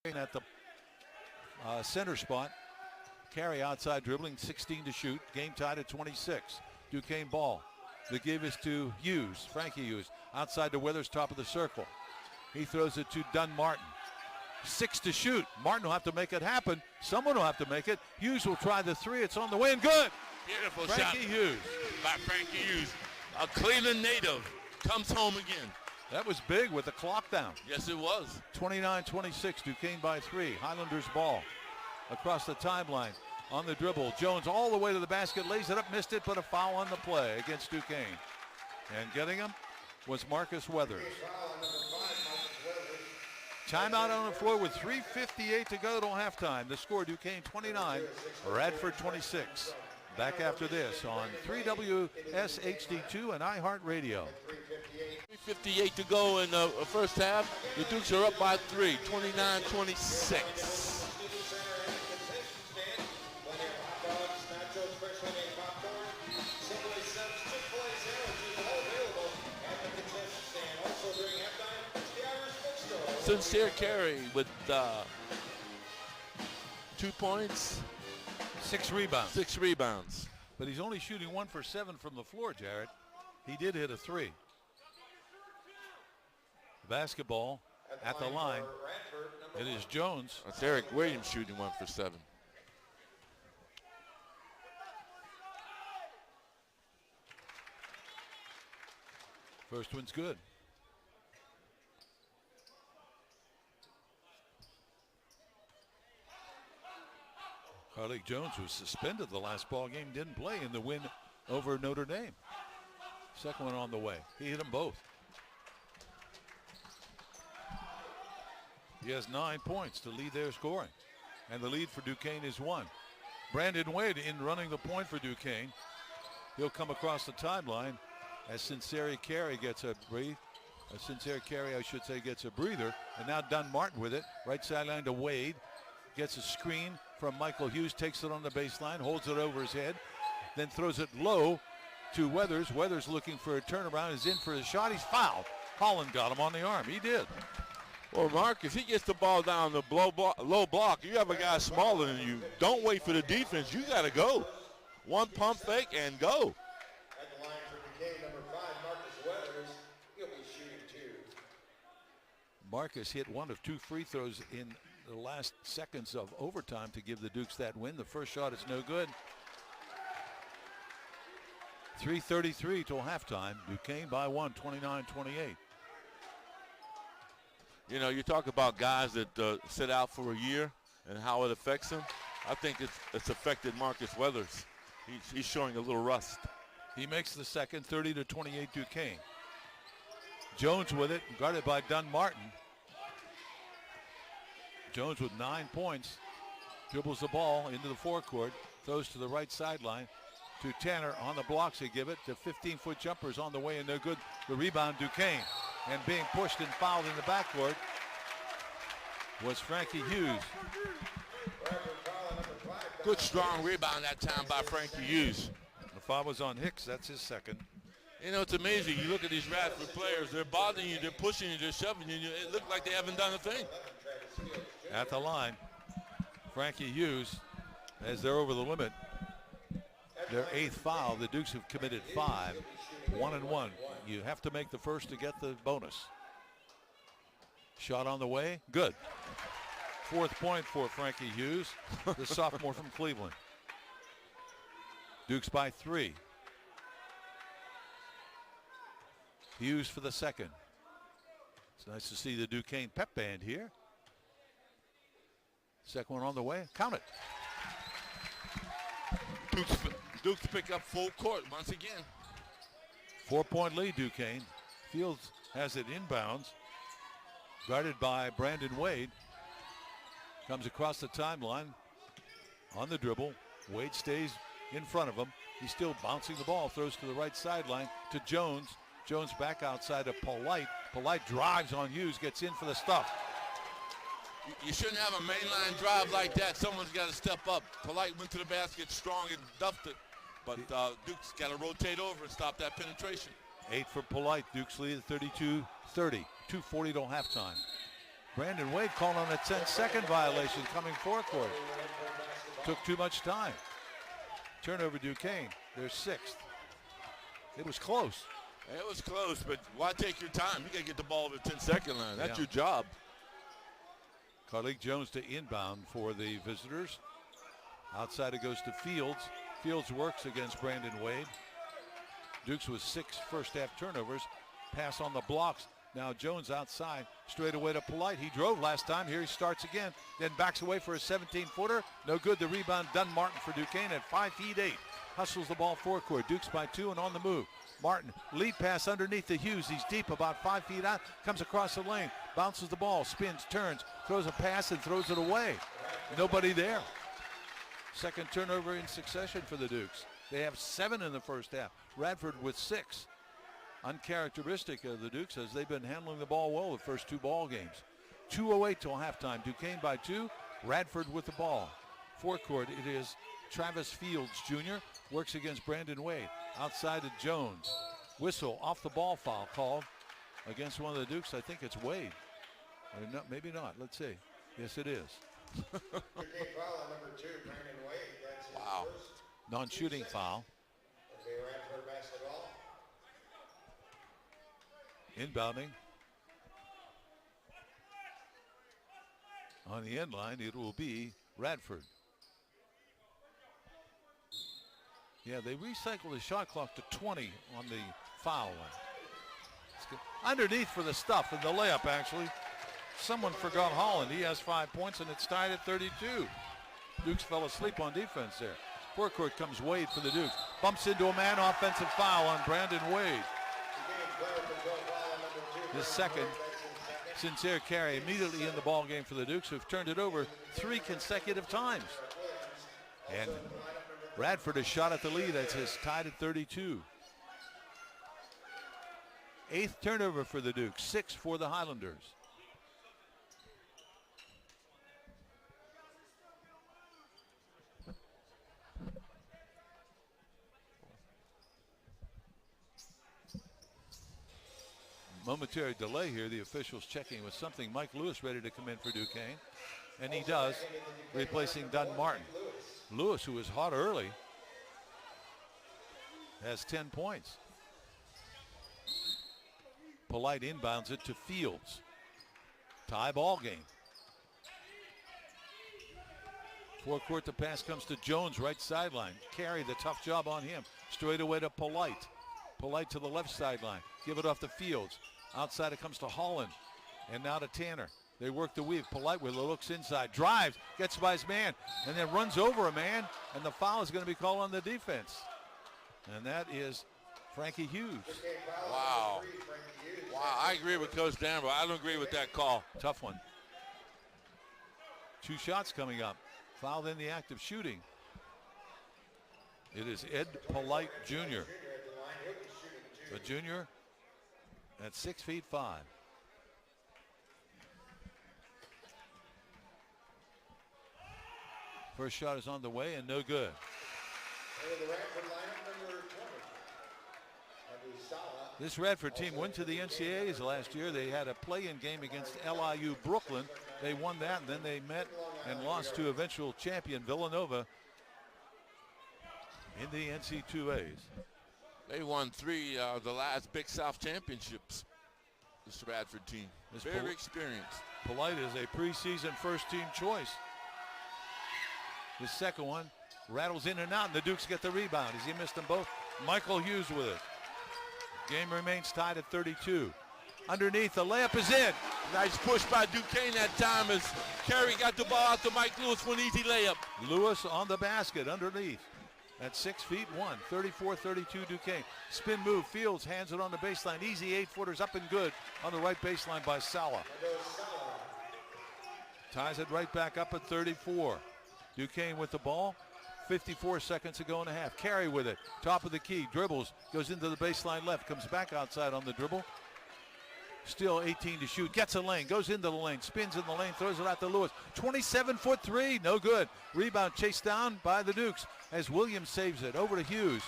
at the center spot. Carey outside dribbling, 16 to shoot. Game tied at 26. Duquesne ball. The give is to Hughes, Frankie Hughes, outside to Withers, top of the circle. He throws it to Dunn Martin. 6 to shoot. Martin will have to make it happen. Someone will have to make it. Hughes will try the three. It's on the way and good. Beautiful Frankie shot Hughes. by Frankie Hughes. A Cleveland native comes home again. That was big with the clock down. Yes, it was. 29-26, Duquesne by 3. Highlanders ball across the timeline on the dribble. Jones all the way to the basket, lays it up, missed it, but a foul on the play against Duquesne. And getting him was Marcus Weathers. Timeout on the floor with 3:58 to go till halftime. The score, Duquesne 29, Radford 26. Back after this on 3WS HD2 and iHeartRadio. 3:58 to go in the first half. The Dukes are up by 3, 29-26. Sincere Carey with 2 points. 6 rebounds. 6 rebounds. But he's only shooting 1 for 7 from the floor, Jared. He did hit a 3. Basketball at the line. It is Jones. That's Eric Williams shooting 1 for 7. First one's good. Carlik Jones was suspended the last ball game, didn't play in the win over Notre Dame. Second one on the way. He hit them both. He has 9 points to lead their scoring. And the lead for Duquesne is 1. Brandon Wade in running the point for Duquesne. He'll come across the timeline as Sincere Carey gets a breathe. Sincere Carey, I should say, gets a breather. And now Dunn Martin with it. Right sideline to Wade. Gets a screen from Michael Hughes, takes it on the baseline, holds it over his head, then throws it low to Weathers. Weathers looking for a turnaround, is in for his shot. He's fouled. Holland got him on the arm. He did. Well, Marcus, he gets the ball down the low block. You have a guy smaller than you. Don't wait for the defense. You got to go. One pump fake and go. At the line for Duquesne, number 5, Marcus Weathers. He'll be shooting 2. Marcus hit 1 of 2 free throws in the last seconds of overtime to give the Dukes that win. The first shot is no good. 3:33 till halftime. Duquesne by 1, 29-28. You know, you talk about guys that sit out for a year and how it affects them. I think it's affected Marcus Weathers. He's showing a little rust. He makes the second, 30-28 Duquesne. Jones with it, guarded by Dunn Martin. Jones with 9 points, dribbles the ball into the forecourt, throws to the right sideline to Tanner on the blocks. They give it to 15-foot jumpers on the way and no good. The rebound, Duquesne. And being pushed and fouled in the backcourt was Frankie Hughes. Good strong rebound that time by Frankie Hughes. The foul was on Hicks. That's his second. You know, it's amazing. You look at these Radford players. They're bothering you. They're pushing you. They're shoving you. It looks like they haven't done a thing. At the line, Frankie Hughes, as they're over the limit, their 8th foul. The Dukes have committed 5, 1-1. You have to make the first to get the bonus. Shot on the way, good. 4th point for Frankie Hughes, the sophomore from Cleveland. Dukes by 3. Hughes for the second. It's nice to see the Duquesne pep band here. Second one on the way. Count it. Dukes pick up full court once again. 4-point lead, Duquesne. Fields has it inbounds. Guarded by Brandon Wade. Comes across the timeline on the dribble. Wade stays in front of him. He's still bouncing the ball. Throws to the right sideline to Jones. Jones back outside to Polite. Polite drives on Hughes. Gets in for the stuff. You shouldn't have a mainline drive like that. Someone's got to step up. Polite went to the basket strong and duffed it. But Duke's got to rotate over and stop that penetration. 8 for Polite. Duke's lead at 32-30. 2:40 till halftime. Brandon Wade called on a 10-second violation coming forecourt. Took too much time. Turnover Duquesne, their 6th. It was close. It was close, but why take your time? You got to get the ball over the 10-second line. That's your job. Carleek Jones to inbound for the visitors. Outside it goes to Fields. Fields works against Brandon Wade. Dukes with 6 first-half turnovers. Pass on the blocks. Now Jones outside, straight away to Polite. He drove last time. Here he starts again, then backs away for a 17-footer. No good. The rebound done. Martin for Duquesne at 5 feet 8. Hustles the ball forecourt. Dukes by 2 and on the move. Martin, lead pass underneath the Hughes. He's deep, about 5 feet out. Comes across the lane, bounces the ball, spins, turns, throws a pass and throws it away. Nobody there. Second turnover in succession for the Dukes. They have 7 in the first half. Radford with 6. Uncharacteristic of the Dukes as they've been handling the ball well the first 2 ball games. 2:08 till halftime. Duquesne by 2. Radford with the ball. Forecourt, it is Travis Fields Jr. works against Brandon Wade. Outside to Jones. Whistle off the ball foul called against one of the Dukes. I think it's Wade. Or no, maybe not. Let's see. Yes, it is. Duquesne foul on number 2, Brandon Wade. That's his Wow. first. Non-shooting foul. Okay, Radford basketball. Inbounding. On the end line, it will be Radford. Yeah, they recycled the shot clock to 20 on the foul line. It's good. Underneath for the stuff and the layup, actually. Someone forgot Holland. He has 5 points, and it's tied at 32. Dukes fell asleep on defense there. Forecourt comes Wade for the Dukes. Bumps into a man, offensive foul on Brandon Wade. His second. Sincere carry immediately in the ball game for the Dukes, who've turned it over 3 consecutive times. And Radford has shot at the lead. That's his tied at 32. 8th turnover for the Dukes, 6 for the Highlanders. Momentary delay here. The officials checking with something. Mike Lewis ready to come in for Duquesne. And he does, replacing Dunn Martin. Lewis, who was hot early, has 10 points. Polite inbounds it to Fields. Tie ball game. Forecourt, the pass comes to Jones, right sideline. Carey, the tough job on him. Straight away to Polite. Polite to the left sideline. Give it off to Fields. Outside it comes to Holland. And now to Tanner. They work the weave. Polite with it, looks inside. Drives, gets by his man, and then runs over a man. And the foul is going to be called on the defense. And that is Frankie Hughes. Wow. Wow, I agree with Coach Danville. I don't agree with that call. Tough one. 2 shots coming up. Fouled in the act of shooting. It is Ed Polite Jr. The junior at 6 feet 5. First shot is on the way and no good. This Radford team went to the NCAAs last year. They had a play-in game against LIU Brooklyn. They won that, and then they met and lost to eventual champion Villanova in the NC2As. They won 3 of the last Big South championships, this Radford team. Very experienced. Polite is a preseason first-team choice. The second one rattles in and out, and the Dukes get the rebound. As he missed them both, Michael Hughes with it. Game remains tied at 32. Underneath, the layup is in. Nice push by Duquesne that time as Carey got the ball out to Mike Lewis for an easy layup. Lewis on the basket underneath at 6 feet 1, 34-32 Duquesne. Spin move, Fields hands it on the baseline. Easy 8-footers up and good on the right baseline by Sala. Ties it right back up at 34. Duquesne with the ball. 54 seconds to go and a half. Carey with it. Top of the key. Dribbles. Goes into the baseline left. Comes back outside on the dribble. Still 18 to shoot. Gets a lane. Goes into the lane. Spins in the lane. Throws it out to Lewis. 27-foot three. No good. Rebound chased down by the Dukes as Williams saves it. Over to Hughes.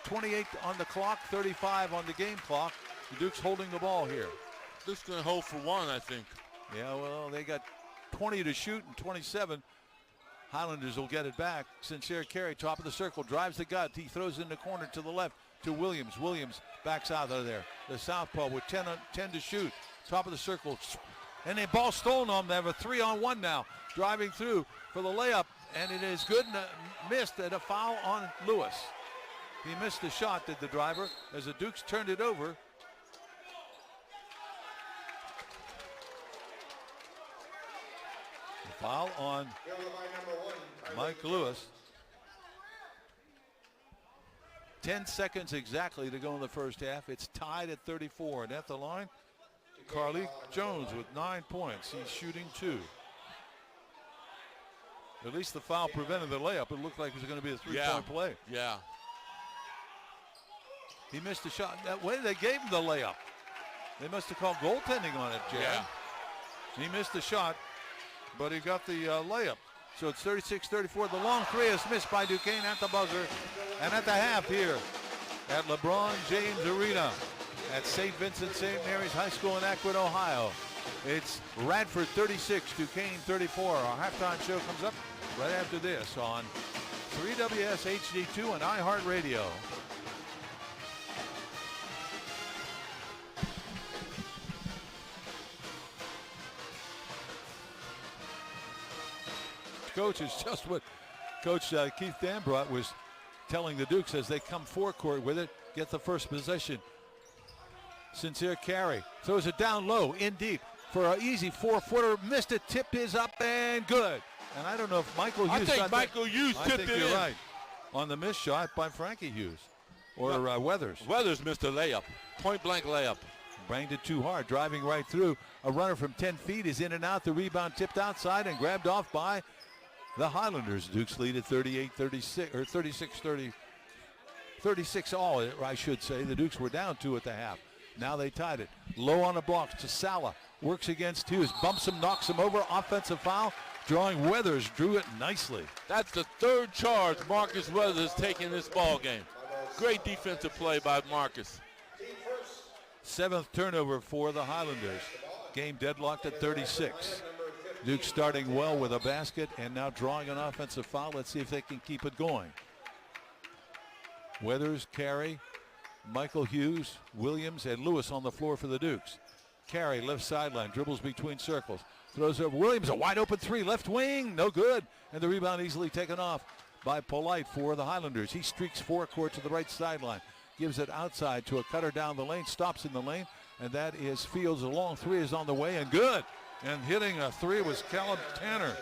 28 on the clock. 35 on the game clock. The Dukes holding the ball here. Dukes going to hold for 1, I think. Yeah, well, they got 20 to shoot and 27. Highlanders will get it back. Sincere carry, top of the circle, drives the gut. He throws in the corner to the left to Williams. Williams backs out of there. The southpaw with 10 to shoot. Top of the circle. And the ball stolen on them. They have a 3-on-1 now. Driving through for the layup. And it is good and missed, and a foul on Lewis. He missed the shot, did the driver, as the Dukes turned it over. The foul on Mike Lewis. 10 seconds exactly to go in the first half. It's tied at 34, and at the line, Carlik Jones with 9 points. He's shooting 2. At least the foul prevented the layup. It looked like it was going to be a three-point play. Yeah. He missed the shot. That way they gave him the layup. They must have called goaltending on it, Jan. Yeah. He missed the shot, but he got the layup. So it's 36-34. The long three is missed by Duquesne at the buzzer. And at the half here at LeBron James Arena at St. Vincent St. Mary's High School in Akron, Ohio. It's Radford 36, Duquesne 34. Our halftime show comes up right after this on 3WS HD2 and iHeartRadio. Coach is just what Coach Keith Dambrot was telling the Dukes as they come forecourt with it, get the first possession. Sincere carry, throws it down low, in deep for an easy 4-footer, missed it, tipped his up and good. And I don't know if Michael Hughes I think Michael Hughes tipped it in. I think you're right on the missed shot by Frankie Hughes or Weathers. Weathers missed a layup, point blank layup. Banged it too hard, driving right through. A runner from 10 feet is in and out. The rebound tipped outside and grabbed off by the Highlanders. Dukes lead at 38-36, or 36-30, 36 all, I should say. The Dukes were down 2 at the half. Now they tied it. Low on the blocks to Sala. Works against Hughes. Bumps him, knocks him over. Offensive foul. Drawing Weathers. Drew it nicely. That's the third charge Marcus Weathers taking this ball game. Great defensive play by Marcus. 7th turnover for the Highlanders. Game deadlocked at 36. Duke starting well with a basket and now drawing an offensive foul. Let's see if they can keep it going. Weathers, carry, Michael Hughes, Williams, and Lewis on the floor for the Dukes. Carey, left sideline, dribbles between circles. Throws over Williams, a wide open 3, left wing, no good. And the rebound easily taken off by Polite for the Highlanders. He streaks forecourt to the right sideline. Gives it outside to a cutter down the lane, stops in the lane, and that is Fields. A long 3 is on the way, and good. And hitting a 3 was Callum Tanner.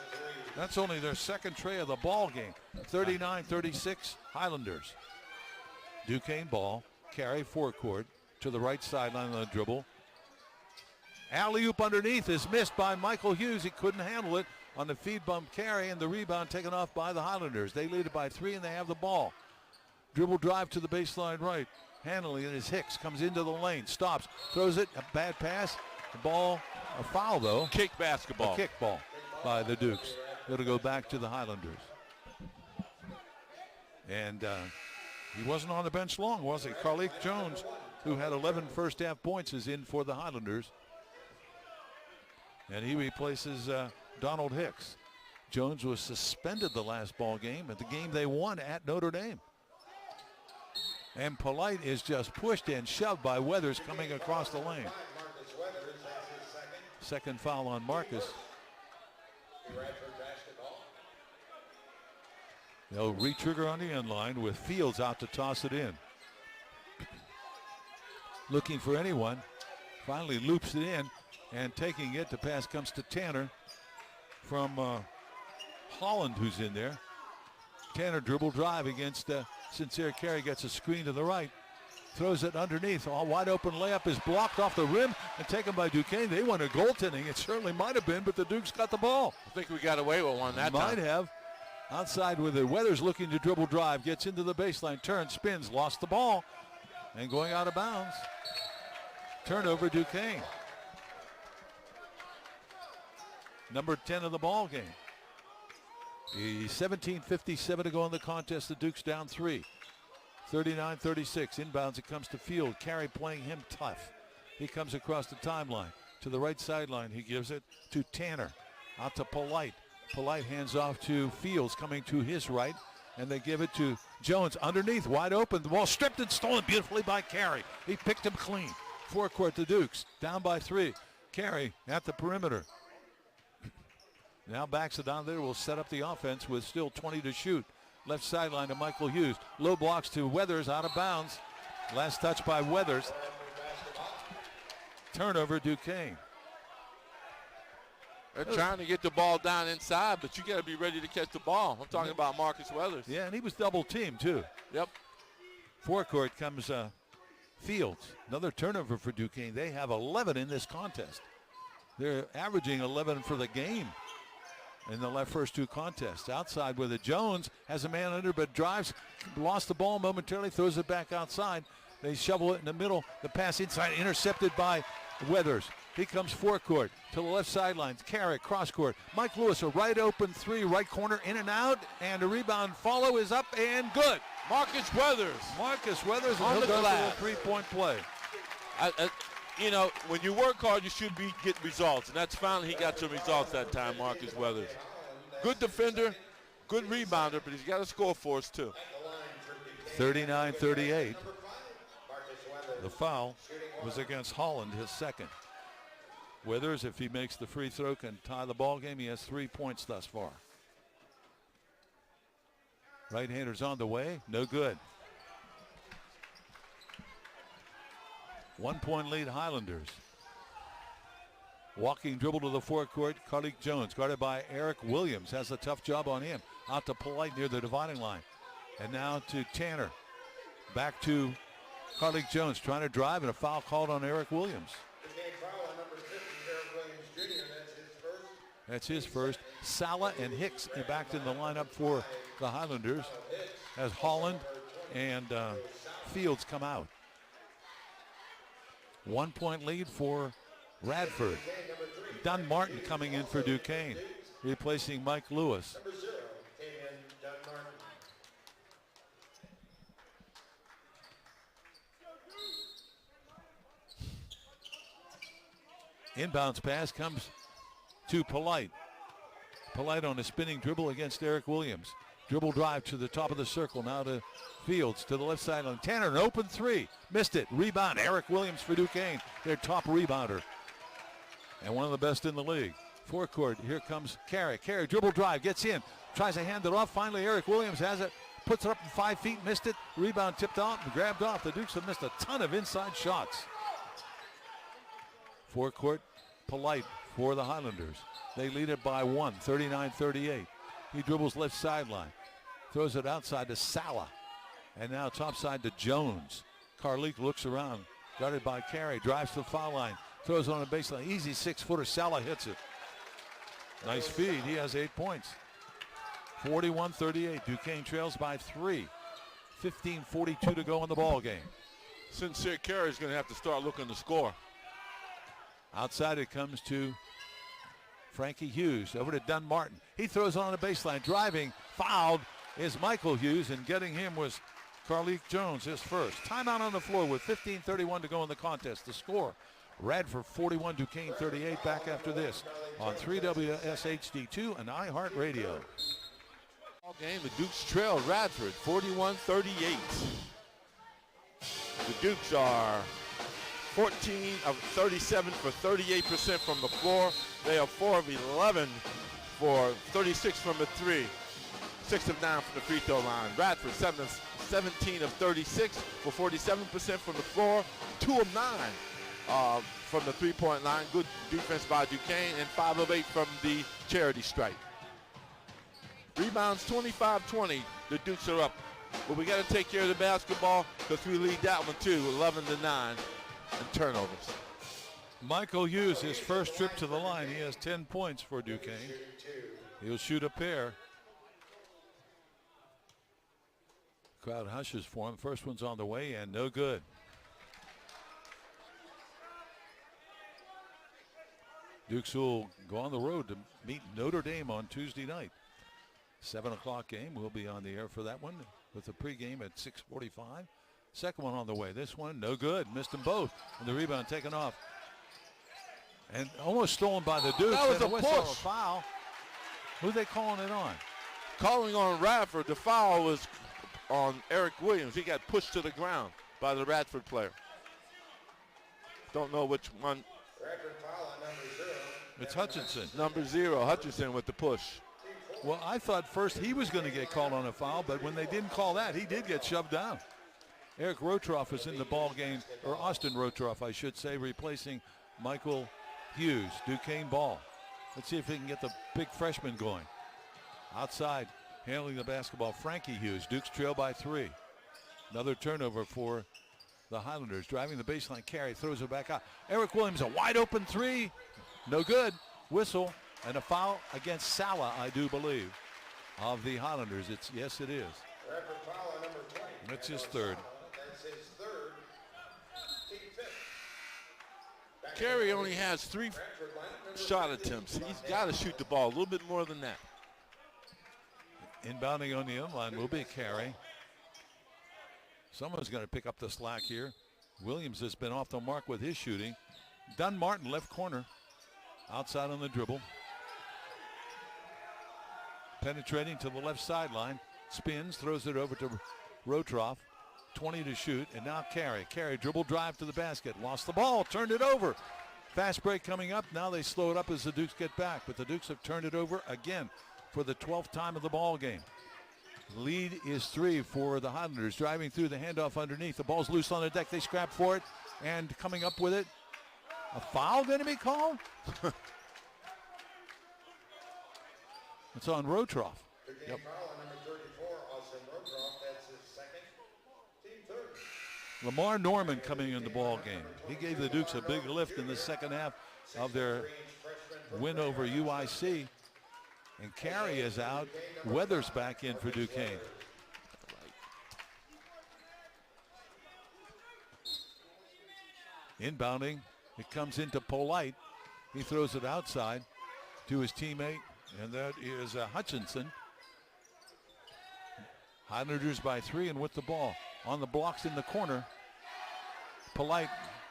That's only their second tray of the ball game. 39-36 Highlanders. Duquesne ball, carry forecourt to the right sideline on the dribble. Alley-oop underneath is missed by Michael Hughes. He couldn't handle it on the feed bump carry, and the rebound taken off by the Highlanders. They lead it by 3, and they have the ball. Dribble drive to the baseline right. Handling it is Hicks. Comes into the lane. Stops. Throws it. A bad pass. The ball. A foul, though. Kick basketball. A kick ball by the Dukes. It'll go back to the Highlanders. And he wasn't on the bench long, was he? Carlik Jones, who had 11 first-half points, is in for the Highlanders. And he replaces Donald Hicks. Jones was suspended the last ball game at the game they won at Notre Dame. And Polite is just pushed and shoved by Weathers coming across the lane. Second foul on Marcus. They'll re-trigger on the end line with Fields out to toss it in. Looking for anyone. Finally loops it in and taking it. The pass comes to Tanner from Holland, who's in there. Tanner dribble drive against Sincere carry, gets a screen to the right. Throws it underneath. All wide open layup is blocked off the rim and taken by Duquesne. They wanted goaltending. It certainly might have been, but the Dukes got the ball. I think we got away with one that time. Might have. Outside with it. Weathers looking to dribble drive. Gets into the baseline. Turns, spins, lost the ball. And going out of bounds. Turnover Duquesne. Number 10 of the ball game. 17:57 to go in the contest. The Dukes down 3. 39-36. Inbounds, it comes to Field. Carey playing him tough. He comes across the timeline to the right sideline. He gives it to Tanner. Out to Polite. Polite hands off to Fields, coming to his right, and they give it to Jones underneath, wide open. The ball stripped and stolen beautifully by Carey. He picked him clean. Forecourt to Dukes, down by 3. Carey at the perimeter. Now backs it down there, will set up the offense with still 20 to shoot. Left sideline to Michael Hughes. Low blocks to Weathers, out of bounds. Last touch by Weathers. Turnover, Duquesne. They're trying to get the ball down inside, but you got to be ready to catch the ball. I'm talking about Marcus Weathers. Yeah, and he was double teamed too. Yep. Forecourt comes Fields. Another turnover for Duquesne. They have 11 in this contest. They're averaging 11 for the game in the first 2 contests. Outside with it. Jones has a man under but drives, lost the ball momentarily, throws it back outside. They shovel it in the middle. The pass inside intercepted by Weathers. He comes forecourt to the left sideline. Carey, cross court. Mike Lewis, a right open 3, right corner, in and out. And a rebound follow is up and good. Marcus Weathers. Marcus Weathers On and the he'll go glass. for a 3-point play. You know, when you work hard, you should get results. And that's finally he got some results that time, Marcus Weathers. Good defender, good rebounder, but he's got to score for us too. 39-38. The foul was against Holland, his second. Weathers, if he makes the free throw, can tie the ball game. He has 3 points thus far. Right-hander's on the way. No good. 1-point lead, Highlanders. Walking dribble to the forecourt. Carlik Jones, guarded by Eric Williams, has a tough job on him. Out to Polite near the dividing line. And now to Tanner. Back to Carlik Jones, trying to drive, and a foul called on Eric Williams. That's his first. Sala and Hicks back in the lineup for the Highlanders as Holland and Fields come out. 1-point lead for Radford. Dunn Martin coming in for Duquesne, replacing Mike Lewis. Inbounds pass comes to Polite. Polite on a spinning dribble against Eric Williams. Dribble drive to the top of the circle. Now to Fields to the left sideline. Tanner, an open 3. Missed it. Rebound. Eric Williams for Duquesne, their top rebounder. And one of the best in the league. Forecourt, here comes Carey. Carey, dribble drive, gets in. Tries to hand it off. Finally, Eric Williams has it. Puts it up in 5 feet. Missed it. Rebound tipped off and grabbed off. The Dukes have missed a ton of inside shots. Forecourt, Polite for the Highlanders. They lead it by 1, 39-38. He dribbles left sideline. Throws it outside to Sala. And now topside to Jones. Carlik looks around. Guarded by Carey. Drives to the foul line. Throws it on the baseline. Easy 6-footer. Sala hits it. Nice feed. He has 8 points. 41-38. Duquesne trails by 3. 15:42 to go in the ball game. Sincere Carey's going to have to start looking to score. Outside it comes to Frankie Hughes. Over to Dunn Martin. He throws on the baseline. Driving. Fouled is Michael Hughes, and getting him was Carlik Jones, his first. Timeout on the floor with 15:31 to go in the contest. The score, Radford 41, Duquesne 38. Back after this on 3WSHD2 and iHeartRadio. Ball game, the Dukes trail Radford 41-38. The Dukes are 14 of 37 for 38% from the floor. They are 4 of 11 for 36 from the 3. 6 of 9 from the free throw line. Radford 17 of 36 for 47% from the floor. 2 of 9 from the 3-point line. Good defense by Duquesne, and 5 of 8 from the charity stripe. Rebounds 25-20. The Dukes are up. But we got to take care of the basketball because we lead that one too, 11-9 in turnovers. Michael Hughes, his first trip to the line. He has 10 points for Duquesne. He'll shoot a pair. Crowd hushes for him. First one's on the way and no good. Dukes will go on the road to meet Notre Dame on Tuesday night. 7 o'clock game. We'll be on the air for that one with the pregame at 6:45. Second one on the way. This one, no good. Missed them both. And the rebound taken off. And almost stolen by the Dukes. That was and a whistle, push. A foul. Who they calling it on? Calling on Radford. The foul was on Eric Williams. He got pushed to the ground by the Radford player. Don't know which one. Radford foul on number 0. It's Hutchinson. Number 0, Hutchinson with the push. Well, I thought first he was going to get called on a foul, but when they didn't call that, he did get shoved down. Eric Rotroff is in the ball game, or Austin Rotroff, I should say, replacing Michael Hughes. Duquesne ball. Let's see if he can get the big freshman going. Outside, handling the basketball, Frankie Hughes. Dukes trail by 3. Another turnover for the Highlanders. Driving the baseline carry, throws it back out. Eric Williams, a wide open 3. No good. Whistle. And a foul against Sala, I do believe, of the Highlanders. Yes, it is. Radford foul on number 20. That's his third. That's his third. Team 5th. Carey only has 3 shot attempts. He's got to shoot the ball a little bit more than that. Inbounding on the inline will be Carey. Someone's going to pick up the slack here. Williams has been off the mark with his shooting. Dunn Martin, left corner. Outside on the dribble. Penetrating to the left sideline. Spins, throws it over to Rotroff. 20 to shoot, and now Carey. Carey, dribble drive to the basket. Lost the ball, turned it over. Fast break coming up. Now they slow it up as the Dukes get back, but the Dukes have turned it over again for the 12th time of the ball game. Lead is 3 for the Highlanders. Driving through the handoff underneath. The ball's loose on the deck. They scrap for it, and coming up with it. A foul going to be called? It's on Rotroff. Yep. Foul on number 34, Austin Rotroff. That's his second. Team 3rd. Lamar Norman coming in the ball game. He gave the Dukes a big lift in the second half of their win over UIC. And Carey is out. Weathers back in for Duquesne. Inbounding. It comes into Polite. He throws it outside to his teammate, and that is Hutchinson. Highlanders by 3 and with the ball. On the blocks in the corner. Polite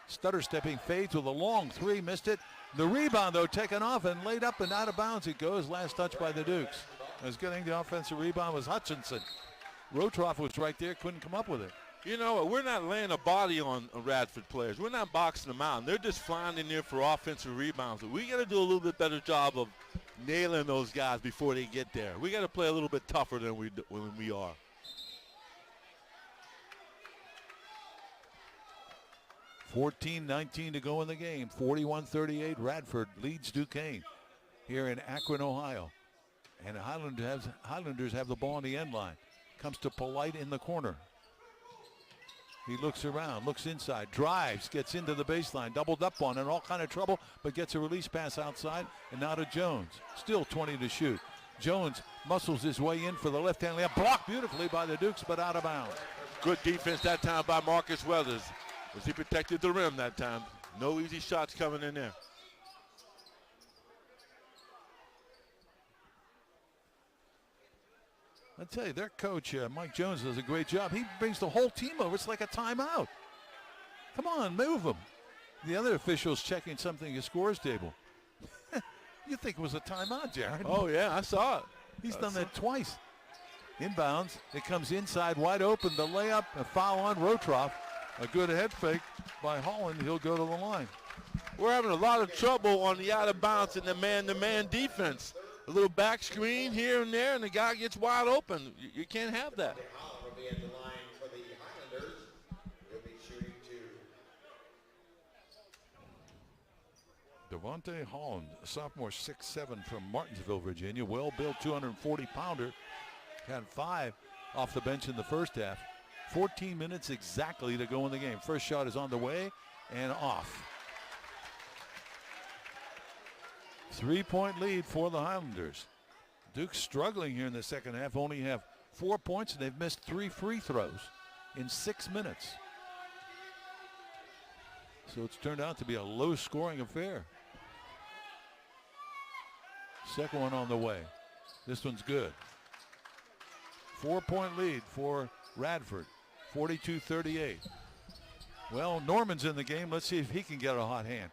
stutter stepping, fades with a long 3, missed it. The rebound, though, taken off and laid up and out of bounds it goes. Last touch by the Dukes. As getting the offensive rebound was Hutchinson. Rotroff was right there, couldn't come up with it. You know, we're not laying a body on Radford players. We're not boxing them out. They're just flying in there for offensive rebounds. We got to do a little bit better job of nailing those guys before they get there. We got to play a little bit tougher than we are. $14-19 to go in the game. 41-38. Radford leads Duquesne here in Akron, Ohio. And the Highlanders have the ball on the end line. Comes to Polite in the corner. He looks around, looks inside, drives, gets into the baseline, doubled up on, in all kind of trouble, but gets a release pass outside, and now to Jones. Still 20 to shoot. Jones muscles his way in for the left-hand layup, blocked beautifully by the Dukes, but out of bounds. Good defense that time by Marcus Weathers. As he protected the rim that time. No easy shots coming in there. I tell you, their coach, Mike Jones, does a great job. He brings the whole team over. It's like a timeout. Come on, move them. The other official's checking something at the scores table. You think it was a timeout, Jared? Oh, yeah, I saw it. He's done that twice. Inbounds. It comes inside, wide open. The layup, a foul on Rotroff. A good head fake by Holland. He'll go to the line. We're having a lot of trouble on the out of bounds and the man-to-man defense. A little back screen here and there, and the guy gets wide open. You can't have that. Holland will be at the line for the Highlanders. He'll be shooting 2. Devontae Holland, a sophomore, 6'7" from Martinsville, Virginia. Well-built 240-pounder. Had 5 off the bench in the first half. 14 minutes exactly to go in the game. First shot is on the way and off. 3-point lead for the Highlanders. Duke's struggling here in the second half. Only have 4 points, and they've missed 3 free throws in 6 minutes. So it's turned out to be a low-scoring affair. Second one on the way. This one's good. 4-point lead for Radford. 42-38. Well, Norman's in the game. Let's see if he can get a hot hand.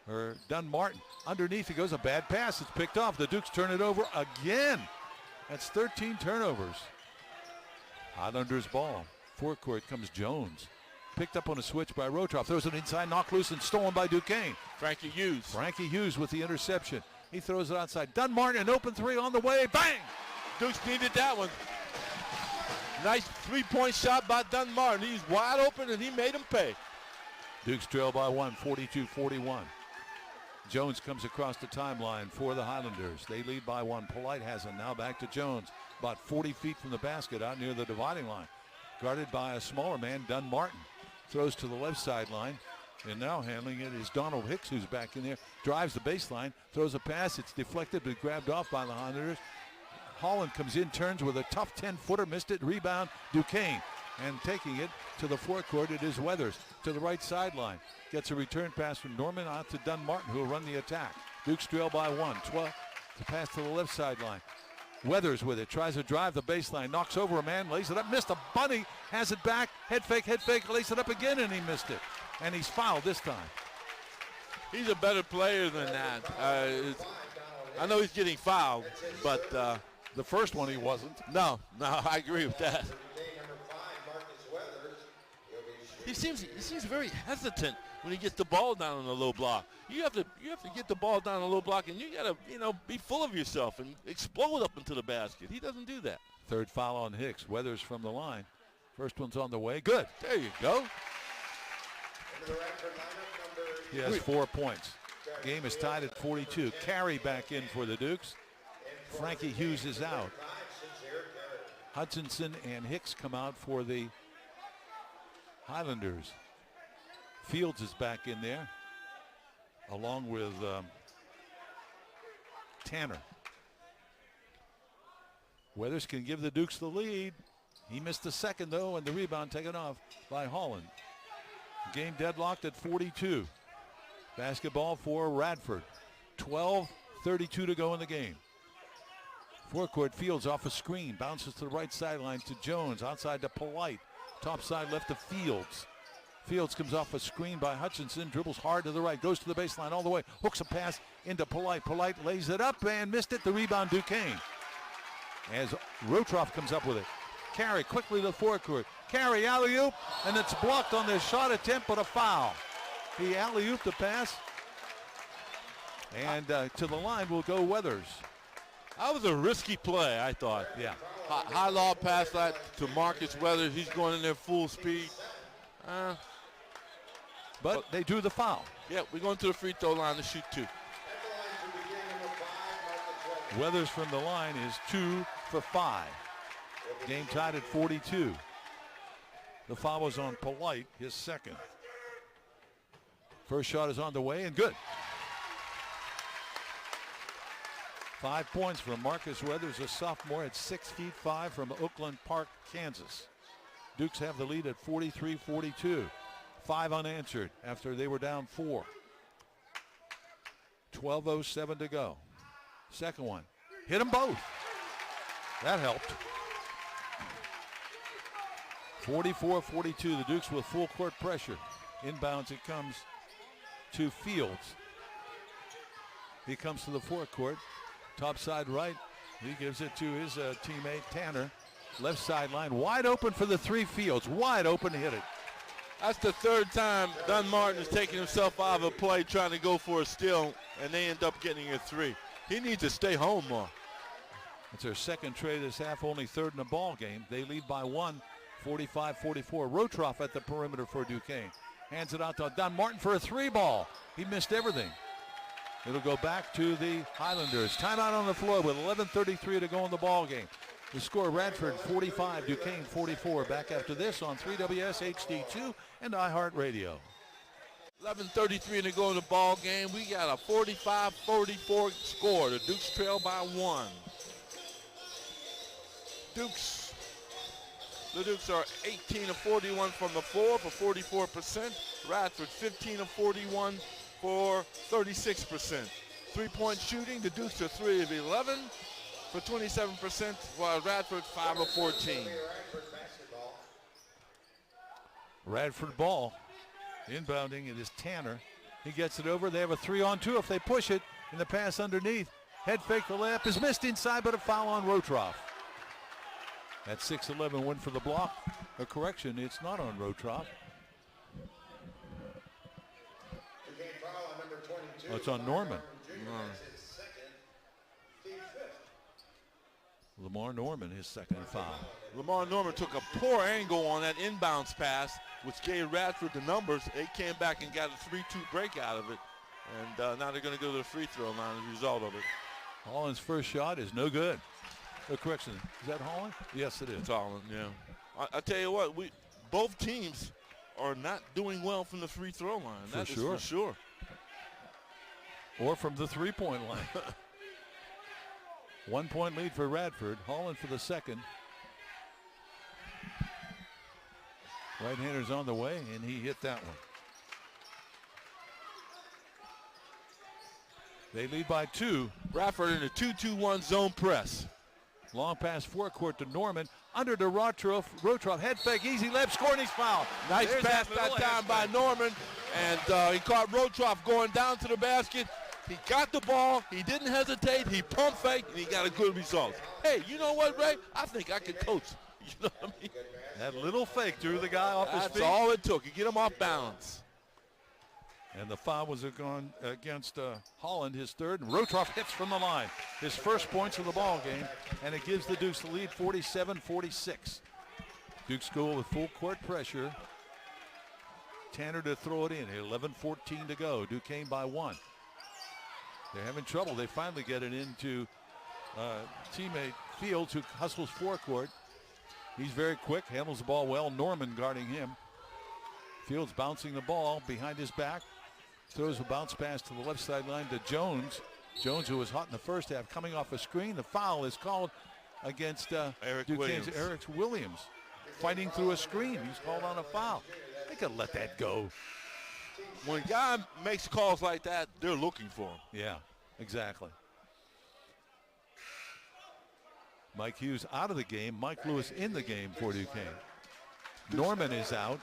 or Dunmartin. Underneath it goes a bad pass. It's picked off. The Dukes turn it over again. That's 13 turnovers. Highlanders ball. Forecourt comes Jones. Picked up on a switch by Rotroff. Throws it inside, knocked loose, and stolen by Duquesne. Frankie Hughes. Frankie Hughes with the interception. He throws it outside. Dunmartin, an open three on the way. Bang! Dukes needed that one. Nice three-point shot by Dunmartin. He's wide open, and he made him pay. Dukes trail by one, 42-41. Jones comes across the timeline for the Highlanders. They lead by one. Polite has it now back to Jones. About 40 feet from the basket out near the dividing line. Guarded by a smaller man, Dunmartin. Throws to the left sideline. And now handling it is Donald Hicks, who's back in there. Drives the baseline. Throws a pass. It's deflected but grabbed off by the Highlanders. Holland comes in, turns with a tough 10-footer. Missed it. Rebound, Duquesne. And taking it to the forecourt, it is Weathers to the right sideline. Gets a return pass from Norman out to Dunmartin, who will run the attack. Dukes trail by one. 12 to pass to the left sideline. Weathers with it. Tries to drive the baseline. Knocks over a man. Lays it up. Missed a bunny. Has it back. Head fake. Lays it up again, and he missed it. And he's fouled this time. He's a better player than that. I know he's getting fouled, but The first one he wasn't. no, I agree with that. He seems very hesitant when he gets the ball down on the low block. You have to get the ball down on the low block, and you gotta be full of yourself and explode up into the basket. He doesn't do that. Third foul on Hicks. Weathers from the line. First one's on the way. Good. There you go. He has 4 points. Game is tied at 42. Carey back in for the Dukes. Frankie Hughes is out. Hutchinson and Hicks come out for the Highlanders. Fields is back in there, along with Tanner. Weathers can give the Dukes the lead. He missed the second, though, and the rebound taken off by Holland. Game deadlocked at 42. Basketball for Radford. 12:32 to go in the game. Forecourt, Fields off a screen. Bounces to the right sideline to Jones. Outside to Polite. Top side left to Fields. Fields comes off a screen by Hutchinson. Dribbles hard to the right. Goes to the baseline all the way. Hooks a pass into Polite. Polite lays it up and missed it. The rebound, Duquesne. As Rotroff comes up with it. Carey quickly to the forecourt. Carey alley-oop, and it's blocked on this shot attempt, but a foul. He alley-ooped the pass. And to the line will go Weathers. That was a risky play, I thought. Yeah. High lob pass that to Marcus Weathers. He's going in there full speed. But they drew the foul. Yeah, we're going to the free throw line to shoot two. Weathers from the line is 2 for 5. Game tied at 42. The foul was on Polite, his second. First shot is on the way and good. 5 points from Marcus Weathers, a sophomore at 6'5" from Oakland Park, Kansas. Dukes have the lead at 43-42. 5 unanswered after they were down 4. 12:07 to go. Second one. Hit them both. That helped. 44-42. The Dukes with full court pressure. Inbounds it comes to Fields. He comes to the forecourt. Top side right. He gives it to his teammate Tanner. Left sideline. Wide open for the three. Fields. Wide open to hit it. That's the third time Dunmartin has taken himself out of a play trying to go for a steal, and they end up getting a three. He needs to stay home more. It's their second trade this half, only third in the ball game. They lead by 1, 45-44. Rotroff at the perimeter for Duquesne. Hands it out to Dunmartin for a three ball. He missed everything. It'll go back to the Highlanders. Timeout on the floor with 11:33 to go in the ball game. The score, Radford 45, Duquesne 44. Back after this on 3WS HD2 and iHeartRadio. 11:33 to go in the ball game. We got a 45-44 score. The Dukes trail by 1. The Dukes are 18 of 41 from the floor for 44%. Radford 15 of 41 for 36%. Three-point shooting, the Dukes are 3 of 11 for 27%, while Radford 5 of 14. Radford ball. Inbounding, it is Tanner. He gets it over. They have a 3-on-2 if they push it. And the pass underneath. Head fake, the layup is missed inside, but a foul on Rotroff. That 6'11" win for the block. A correction, it's not on Rotroff. Foul on number 22. Oh, it's on Norman. That's his second, team fifth. Lamar Norman, his second foul. Lamar Norman took a poor angle on that inbounds pass, which gave Radford the numbers. They came back and got a 3-2 break out of it. And now they're going to go to the free throw line as a result of it. Holland's first shot is no good. No correction. Is that Holland? Yes, it is. It's Holland, yeah. I tell you what, both teams are not doing well from the free throw line. That is for sure. Or from the three-point line. 1 point lead for Radford. Holland for the second. Right-hander's on the way, and he hit that one. They lead by 2. Radford in a 2-2-1 zone press. Long pass forecourt to Norman. Under to Rotroff. Head fake, easy left, score, and he's fouled. Nice There's pass that time by Norman. And he caught Rotroff going down to the basket. He got the ball. He didn't hesitate. He pump faked, and he got a good result. Hey, you know what, Ray? I think I could coach. You know what I mean? That little fake drew the guy off his feet. That's all it took. You get him off balance. And the foul was against Holland, his third. And Rotroff hits from the line. His first points of the ball game. And it gives the Dukes the lead, 47-46. Dukes go with full court pressure. Tanner to throw it in. 11-14 to go. Duquesne by 1. They're having trouble. They finally get it into teammate Fields, who hustles forecourt. He's very quick, handles the ball well. Norman guarding him. Fields bouncing the ball behind his back. Throws a bounce pass to the left sideline to Jones. Jones, who was hot in the first half, coming off a screen. The foul is called against Eric Williams. Fighting through a screen. He's called on a foul. They could let that go. When a guy makes calls like that, they're looking for him. Yeah, exactly. Mike Hughes out of the game. Mike Lewis in the game for Duquesne. Norman is out.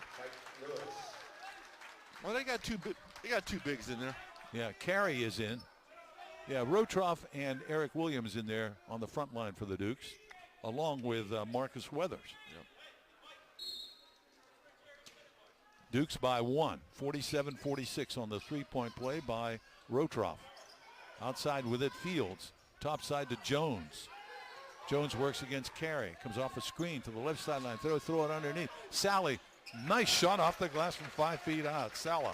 Well, they got two bigs in there. Yeah, Carey is in. Yeah, Rotroff and Eric Williams in there on the front line for the Dukes, along with Marcus Weathers. Yep. Dukes by 1, 47-46 on the three-point play by Rotroff. Outside with it, Fields. Top side to Jones. Jones works against Carey. Comes off a screen to the left sideline. Throw it underneath. Sally, nice shot off the glass from 5 feet out. Sala.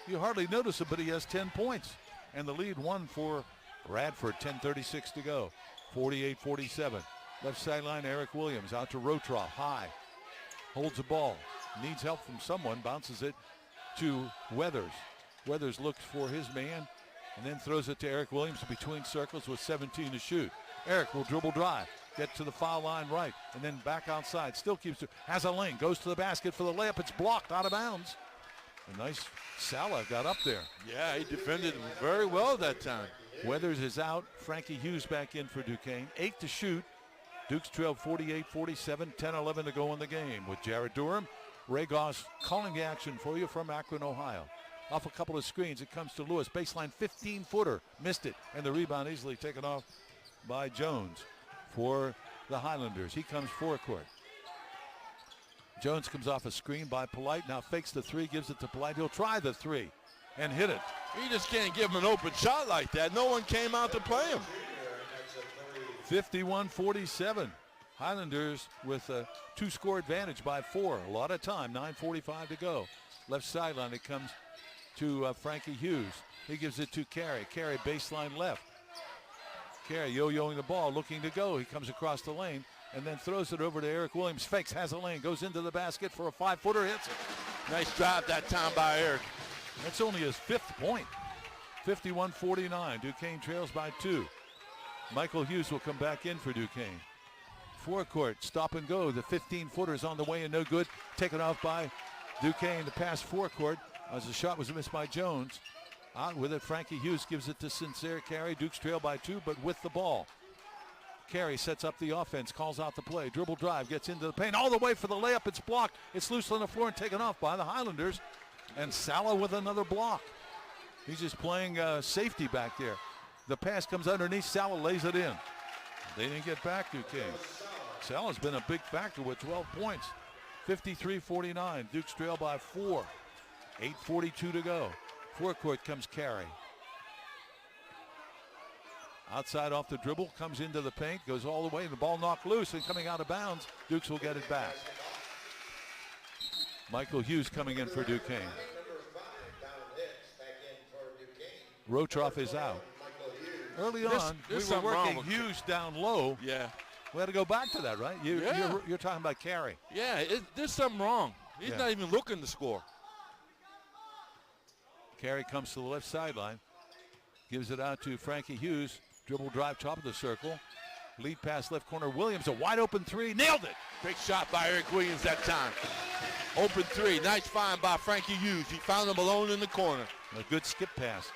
You hardly notice it, but he has 10 points. And the lead won for Radford, 10:36 to go. 48-47. Left sideline, Eric Williams out to Rotroff. High. Holds the ball. Needs help from someone. Bounces it to Weathers. Weathers looks for his man and then throws it to Eric Williams between circles with 17 to shoot. Eric will dribble drive. Get to the foul line right. And then back outside. Still keeps it. Has a lane. Goes to the basket for the layup. It's blocked out of bounds. A nice Sala got up there. Yeah, he defended very well that time. Weathers is out. Frankie Hughes back in for Duquesne. 8 to shoot. Dukes trail 48-47. 10-11 to go in the game with Jared Durham. Ray Goss calling the action for you from Akron, Ohio. Off a couple of screens, it comes to Lewis. Baseline 15-footer. Missed it. And the rebound easily taken off by Jones for the Highlanders. He comes forecourt. Jones comes off a screen by Polite. Now fakes the three, gives it to Polite. He'll try the three and hit it. You just can't give him an open shot like that. No one came out to play him. 51-47. Highlanders with a 2-score advantage by 4. A lot of time, 9:45 to go. Left sideline, it comes to Frankie Hughes. He gives it to Carey. Carey baseline left. Carey yo-yoing the ball, looking to go. He comes across the lane and then throws it over to Eric Williams. Fakes, has a lane, goes into the basket for a 5-footer, hits it. Nice drive that time by Eric. That's only his 5th point. 51-49. Duquesne trails by 2. Michael Hughes will come back in for Duquesne. Forecourt, stop and go. The 15-footer is on the way and no good. Taken off by Duquesne. The pass forecourt as the shot was missed by Jones. Out with it, Frankie Hughes gives it to Sincere Carey. Dukes trail by 2, but with the ball. Carey sets up the offense, calls out the play. Dribble drive, gets into the paint all the way for the layup. It's blocked. It's loose on the floor and taken off by the Highlanders. And Sala with another block. He's just playing safety back there. The pass comes underneath. Sala lays it in. They didn't get back, Duquesne. Sala's been a big factor with 12 points. 53-49. Dukes trail by 4. 8:42 to go. Forecourt comes Carey. Outside off the dribble, comes into the paint, goes all the way, and the ball knocked loose and coming out of bounds. Dukes will get it back. Michael Hughes coming in for Duquesne. Rotroff is out. Early on, we were working Hughes down low. Yeah. We had to go back to that, right? You're talking about Carey. Yeah, there's something wrong. He's not even looking to score. Carey comes to the left sideline, gives it out to Frankie Hughes. Dribble drive, top of the circle. Lead pass left corner. Williams, a wide open three. Nailed it. Big shot by Eric Williams that time. Open three. Nice find by Frankie Hughes. He found him alone in the corner. A good skip pass.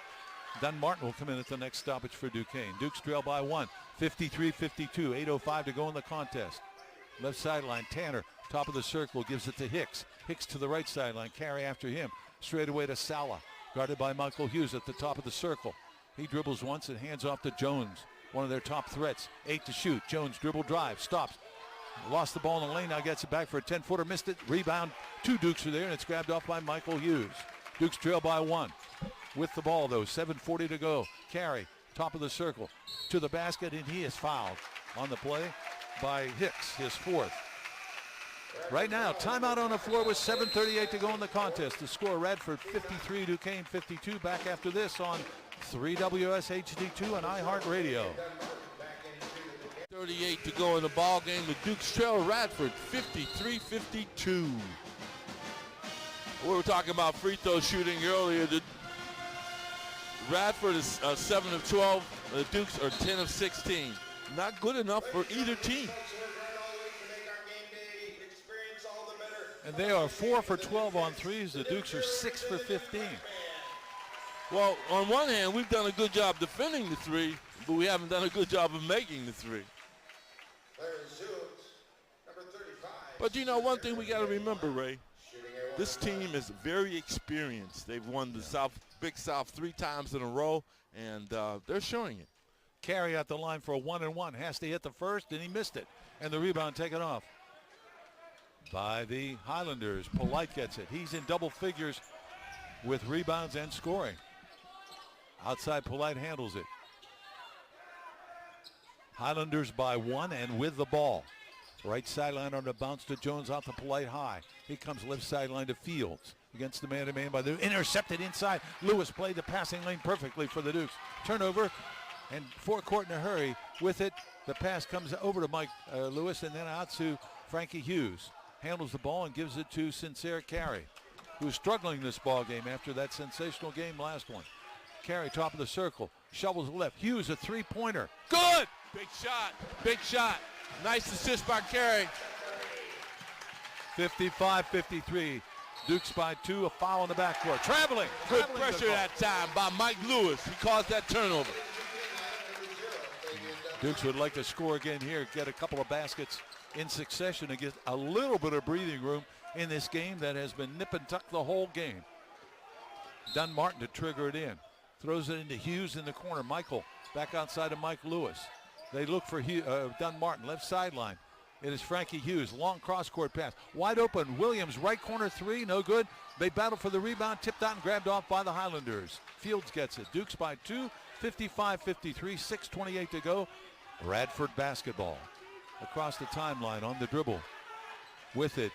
Dunn Martin will come in at the next stoppage for Duquesne. Dukes trail by 1. 53-52. 8:05 to go in the contest. Left sideline. Tanner, top of the circle, gives it to Hicks. Hicks to the right sideline. Carey after him. Straight away to Sala. Guarded by Michael Hughes at the top of the circle. He dribbles once and hands off to Jones, one of their top threats. 8 to shoot. Jones dribble drive, stops. Lost the ball in the lane, now gets it back for a 10-footer, missed it. Rebound, 2 Dukes are there, and it's grabbed off by Michael Hughes. Dukes trail by 1. With the ball, though, 7:40 to go. Carey, top of the circle, to the basket, and he is fouled on the play by Hicks, his 4th. Right now, timeout on the floor with 7:38 to go in the contest. The score, Radford 53, Duquesne 52. Back after this on 3WS HD2 and iHeartRadio. 38 to go in the ball game. The Dukes trail Radford 53-52. We were talking about free throw shooting earlier. Radford is 7 of 12. The Dukes are 10 of 16. Not good enough for either team. And they are 4 for 12 on threes. The Dukes are 6 for 15. Well, on one hand, we've done a good job defending the three, but we haven't done a good job of making the three. But you know, one thing we got to remember, Ray, this team is very experienced. They've won the Big South 3 times in a row, and they're showing it. Carey at the line for a 1-and-1. Has to hit the first, and he missed it. And the rebound taken off by the Highlanders. Polite gets it. He's in double figures with rebounds and scoring. Outside, Polite handles it. Highlanders by 1 and with the ball. Right sideline on the bounce to Jones out to Polite high. He comes left sideline to Fields. Against the man-to-man by the intercepted inside. Lewis played the passing lane perfectly for the Dukes. Turnover and forecourt in a hurry with it. The pass comes over to Mike Lewis and then out to Frankie Hughes. Handles the ball and gives it to Sincere Carey, who's struggling this ball game after that sensational game last one. Carey, top of the circle, shovels left. Hughes, a 3-pointer. Good! Big shot. Big shot. Nice assist by Carey. 55-53. Dukes by 2, a foul in the backcourt. Traveling. Good pressure that time by Mike Lewis. He caused that turnover. Dukes would like to score again here, get a couple of baskets in succession to get a little bit of breathing room in this game that has been nip and tuck the whole game. Dunn Martin to trigger it in. Throws it into Hughes in the corner. Michael back outside of Mike Lewis. They look for Dunn Martin, left sideline. It is Frankie Hughes, long cross-court pass. Wide open, Williams, right corner 3, no good. They battle for the rebound, tipped out and grabbed off by the Highlanders. Fields gets it. Dukes by 2, 55-53, 6:28 to go. Radford basketball. Across the timeline on the dribble. With it,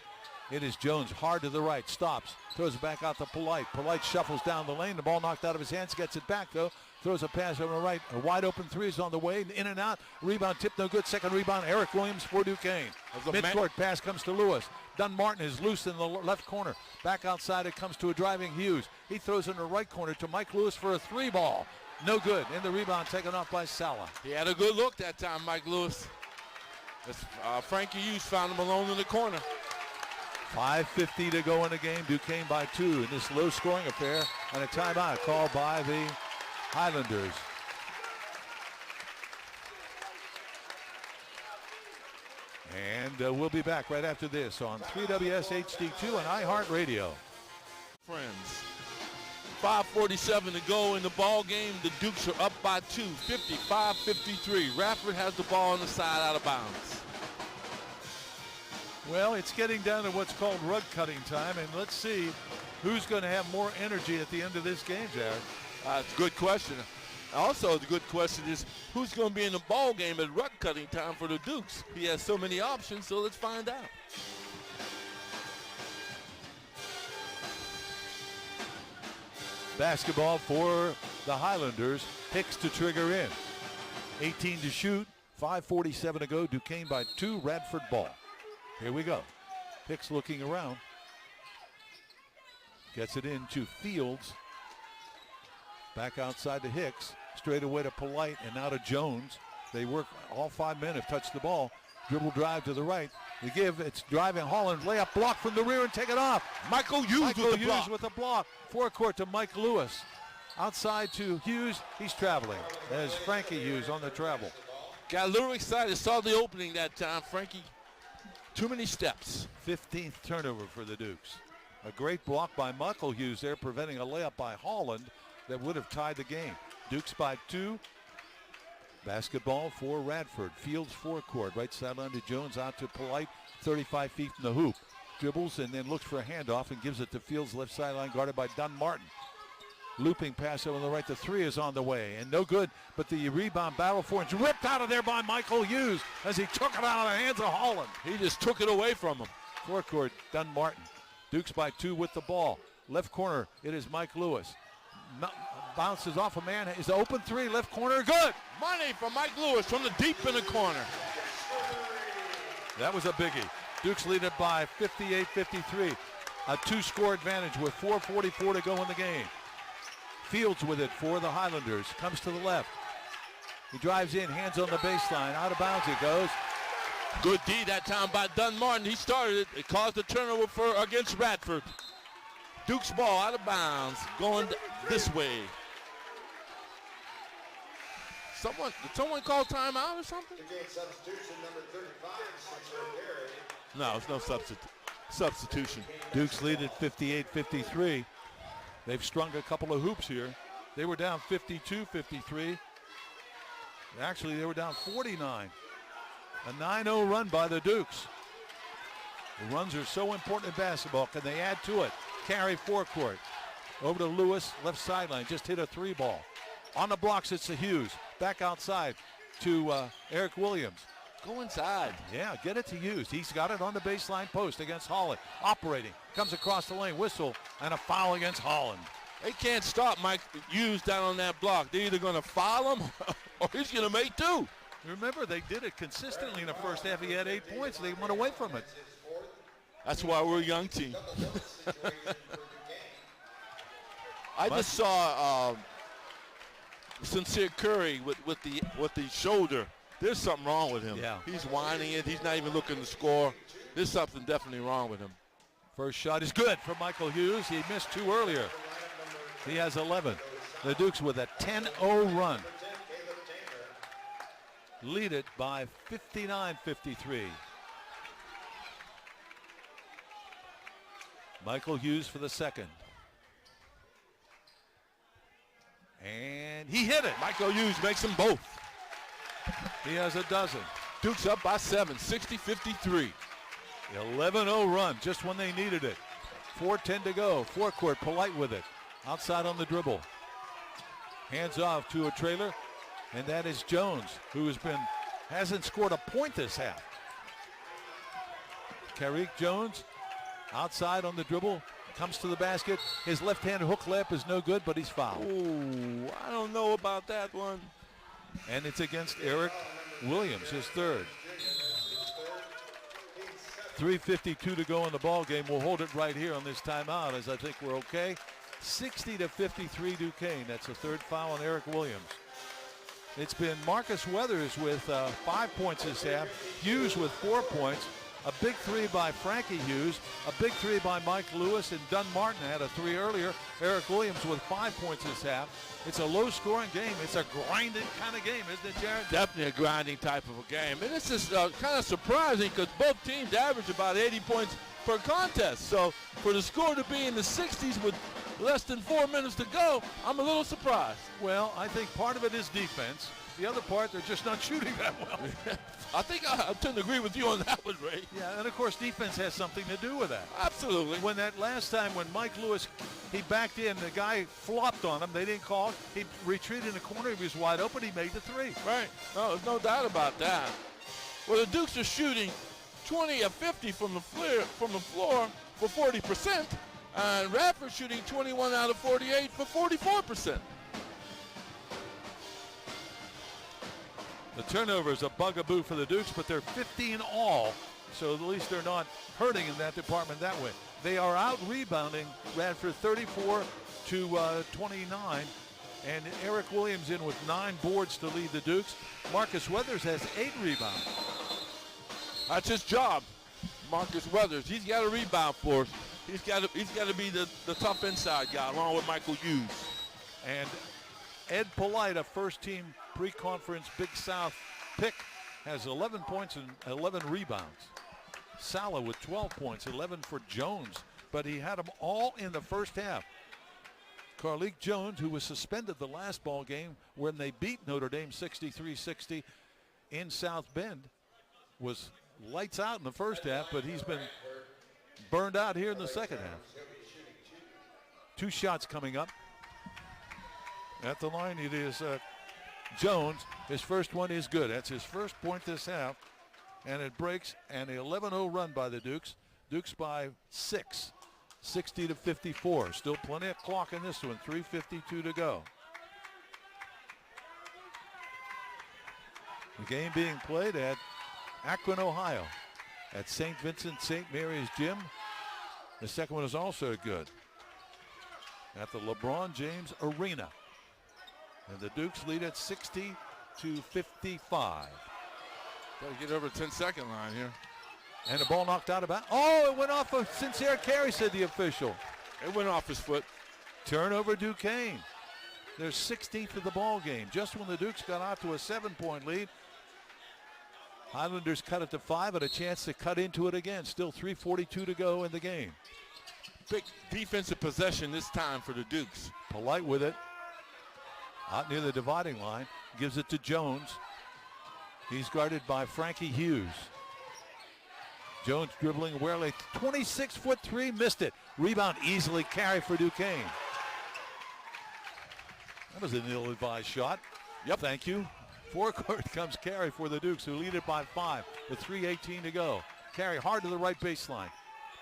it is Jones, hard to the right, stops, throws it back out to Polite. Polite shuffles down the lane, the ball knocked out of his hands, gets it back though, throws a pass over the right, a wide open 3 is on the way, in and out, rebound tip no good, second rebound, Eric Williams for Duquesne. Midcourt pass comes to Lewis. Dunn Martin is loose in the left corner. Back outside it comes to a driving Hughes. He throws in the right corner to Mike Lewis for a 3 ball. No good, and the rebound taken off by Sala. He had a good look that time, Mike Lewis. Frankie Hughes found him alone in the corner. 5:50 to go in the game. Duquesne by 2 in this low-scoring affair, and a timeout called by the Highlanders. And we'll be back right after this on 3WS HD2 and iHeartRadio. Friends. 5:47 to go in the ball game. The Dukes are up by 2, 55-53. Radford has the ball on the side out of bounds. Well, it's getting down to what's called rug cutting time, and let's see who's going to have more energy at the end of this game, Jared. It's a good question. Also, the good question is who's going to be in the ball game at rug cutting time for the Dukes? He has so many options, so let's find out. Basketball for the Highlanders. Hicks to trigger in. 18 to shoot. 5:47 to go. Duquesne by 2. Radford ball. Here we go. Hicks looking around. Gets it into Fields. Back outside to Hicks. Straight away to Polite and now to Jones. They work. All 5 men have touched the ball. Dribble drive to the right. The give. It's driving Holland. Layup block from the rear and take it off. Michael Hughes with the block. Forecourt to Mike Lewis. Outside to Hughes. He's traveling. There's Frankie Hughes on the travel. Got a little excited. Saw the opening that time. Frankie, too many steps. 15th turnover for the Dukes. A great block by Michael Hughes there, preventing a layup by Holland that would have tied the game. Dukes by 2. Basketball for Radford. Fields forecourt. Right sideline to Jones, out to Polite. 35 feet from the hoop. Dribbles and then looks for a handoff and gives it to Fields, left sideline, guarded by Dunn Martin. Looping pass over the right. The 3 is on the way and no good, but the rebound battle for it's ripped out of there by Michael Hughes as he took it out of the hands of Holland. He just took it away from him. Forecourt, Dunn Martin. Dukes by 2 with the ball. Left corner, it is Mike Lewis. Bounces off a man. Is the open 3, left corner, good. Money for Mike Lewis from the deep in the corner. That was a biggie. Dukes lead it by 58-53. A 2-score advantage with 4:44 to go in the game. Fields with it for the Highlanders. Comes to the left. He drives in, hands on the baseline. Out of bounds it goes. Good D that time by Dunn Martin. He started it. It caused a turnover against Radford. Duke's ball out of bounds, going this way. Did someone call timeout or something? Again, substitution number 35, Cicero Perry. No, it's no substitution. Dukes lead at 58-53. They've strung a couple of hoops here. They were down 52-53. Actually, they were down 49. A 9-0 run by the Dukes. The runs are so important in basketball. Can they add to it? Carry forecourt. Over to Lewis, left sideline. Just hit a 3 ball. On the blocks, it's to Hughes. Back outside to Eric Williams. Go inside. Yeah, get it to Hughes. He's got it on the baseline post against Holland. Operating. Comes across the lane. Whistle and a foul against Holland. They can't stop Mike Hughes down on that block. They're either going to foul him or he's going to make 2. Remember, they did it consistently in the first half. He had 8 points. They went away from it. That's why we're a young team. I just saw Sincere Curry with the shoulder. There's something wrong with him. Yeah. He's whining it. He's not even looking to score. There's something definitely wrong with him. First shot is good for Michael Hughes. He missed 2 earlier. He has 11. The Dukes with a 10-0 run. Lead it by 59-53. Michael Hughes for the second. And he hit it. Michael Hughes makes them both. He has a dozen. Dukes up by 7, 60-53. 11-0 run, just when they needed it. 4:10 to go. Forecourt, Polite with it. Outside on the dribble. Hands off to a trailer, and that is Jones, who hasn't scored a point this half. Carrick Jones, outside on the dribble, comes to the basket. His left-hand hook layup is no good, but he's fouled. Ooh, I don't know about that one. And it's against Eric Williams, his third. 3:52 to go in the ball game. We'll hold it right here on this timeout, as I think we're okay. 60-53 Duquesne. That's the third foul on Eric Williams. It's been Marcus Weathers with 5 points this half. Hughes with 4 points. A big 3 by Frankie Hughes. A big 3 by Mike Lewis, and Dunn Martin had a 3 earlier. Eric Williams with 5 points this half. It's a low-scoring game. It's a grinding kind of game, isn't it, Jared? Definitely a grinding type of a game. And this is kind of surprising because both teams average about 80 points per contest. So for the score to be in the 60s with less than 4 minutes to go, I'm a little surprised. Well, I think part of it is defense. The other part, they're just not shooting that well. I think I tend to agree with you on that one, Ray. Yeah, and of course defense has something to do with that. Absolutely. When that last time when Mike Lewis, he backed in, the guy flopped on him. They didn't call it. He retreated in the corner. He was wide open. He made the three. Right. No, there's no doubt about that. Well, the Dukes are shooting 20 of 50 from the floor for 40%, and Radford shooting 21 out of 48 for 44%. The turnover is a bugaboo for the Dukes, but they're 15 all, so at least they're not hurting in that department that way. They are out rebounding Radford 34 to 29, and Eric Williams in with 9 boards to lead the Dukes. Marcus Weathers has 8 rebounds. That's his job, Marcus Weathers. He's got to rebound for us. He's got to be the tough inside guy, along with Michael Hughes. And Ed Polite, a first-team pre-conference Big South pick, has 11 points and 11 rebounds. Sala with 12 points, 11 for Jones, but he had them all in the first half. Carleek Jones, who was suspended the last ball game when they beat Notre Dame 63-60 in South Bend, was lights out in the first half, but he's been burned out here in the second half. 2 shots coming up. At the line, it is Jones. His first one is good. That's his first point this half, and it breaks an 11-0 run by the Dukes. Dukes by 6, 60 to 54. Still plenty of clock in this one. 3:52 to go. The game being played at Akron, Ohio, at St. Vincent St. Mary's Gym. The second one is also good at the LeBron James Arena. And the Dukes lead at 60 to 55. Got to get over the 10-second line here. And the ball knocked out of bounds. Oh, it went off a sincere carry, said the official. It went off his foot. Turnover Duquesne. Their 16th of the ball game. Just when the Dukes got out to a 7-point lead, Highlanders cut it to 5 and a chance to cut into it again. Still 3:42 to go in the game. Big defensive possession this time for the Dukes. Polite with it. Out near the dividing line. Gives it to Jones. He's guarded by Frankie Hughes. Jones dribbling warily. 26'3", missed it. Rebound easily carried for Duquesne. That was an ill-advised shot. Yep, thank you. Forecourt comes Carey for the Dukes, who lead it by 5 with 3:18 to go. Carey hard to the right baseline.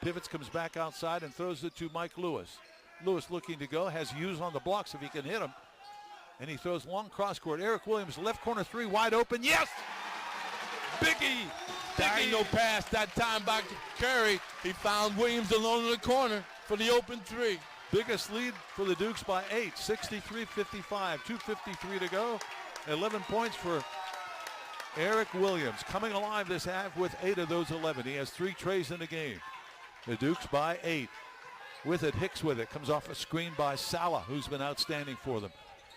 Pivots, comes back outside and throws it to Mike Lewis. Lewis looking to go, has Hughes on the blocks if he can hit him. And he throws long cross court. Eric Williams, left corner 3, wide open. Yes! Biggie! Diagonal pass that time by Carey. He found Williams alone in the corner for the open 3. Biggest lead for the Dukes by 8, 63-55, 2:53 to go. 11 points for Eric Williams. Coming alive this half with 8 of those 11. He has 3 trays in the game. The Dukes by 8. With it, Hicks with it. Comes off a screen by Sala, who's been outstanding for them.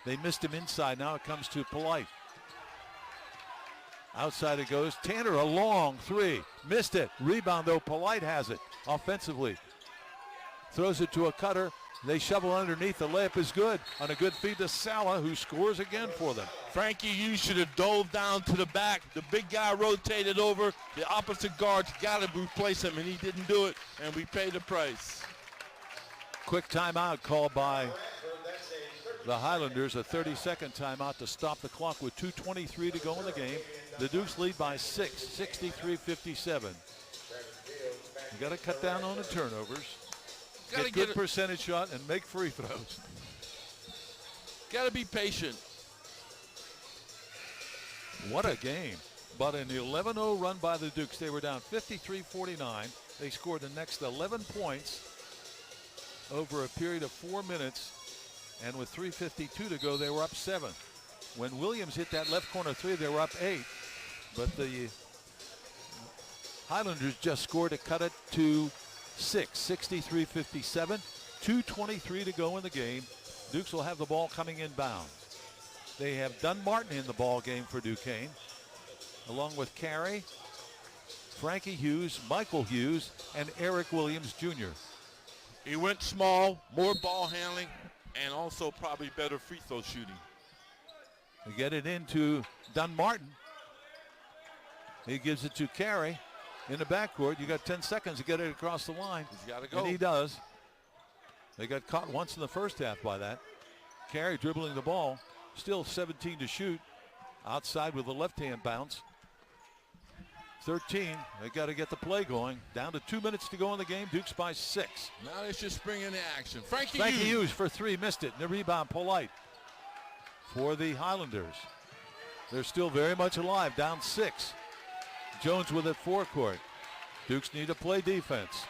They missed him inside. Now it comes to Polite. Outside it goes. Tanner, a long 3. Missed it. Rebound, though. Polite has it offensively. Throws it to a cutter. They shovel underneath. The layup is good on a good feed to Sala, who scores again for them. Frankie, you should have dove down to the back. The big guy rotated over. The opposite guard's got to replace him, and he didn't do it, and we paid the price. Quick timeout called by the Highlanders, a 30-second timeout to stop the clock with 2:23 to go in the game. The Dukes lead by 6, 63-57. You got to cut down on the turnovers. Get good percentage shot and make free throws. Got to be patient. What a game. But an 11-0 run by the Dukes. They were down 53-49. They scored the next 11 points over a period of 4 minutes. And with 3:52 to go, they were up 7. When Williams hit that left corner 3, they were up 8. But the Highlanders just scored to cut it to 6, 63-57, 2:23 to go in the game. Dukes will have the ball coming inbound. They have Dunn Martin in the ball game for Duquesne, along with Carey, Frankie Hughes, Michael Hughes, and Eric Williams Jr. He went small, more ball handling, and also probably better free throw shooting. They get it into Dunmartin. He gives it to Carey in the backcourt. You got 10 seconds to get it across the line. He's got to go. And he does. They got caught once in the first half by that. Carey dribbling the ball. Still 17 to shoot. Outside with a left-hand bounce. 13. They got to get the play going. Down to 2 minutes to go in the game. Dukes by 6. Now they should spring into action. Frankie Hughes for 3. Missed it. And the rebound, Polite for the Highlanders. They're still very much alive. Down 6. Jones with it forecourt. Dukes need to play defense.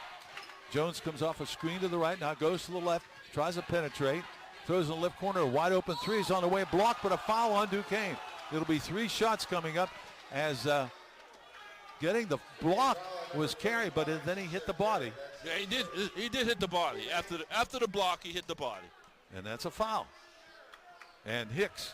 Jones comes off a screen to the right. Now goes to the left. Tries to penetrate. Throws in the left corner. A wide open 3 is on the way. Blocked, but a foul on Duquesne. It'll be 3 shots coming up as getting the block was Carey, but then he hit the body. Yeah, he did hit the body. After the block, he hit the body. And that's a foul. And Hicks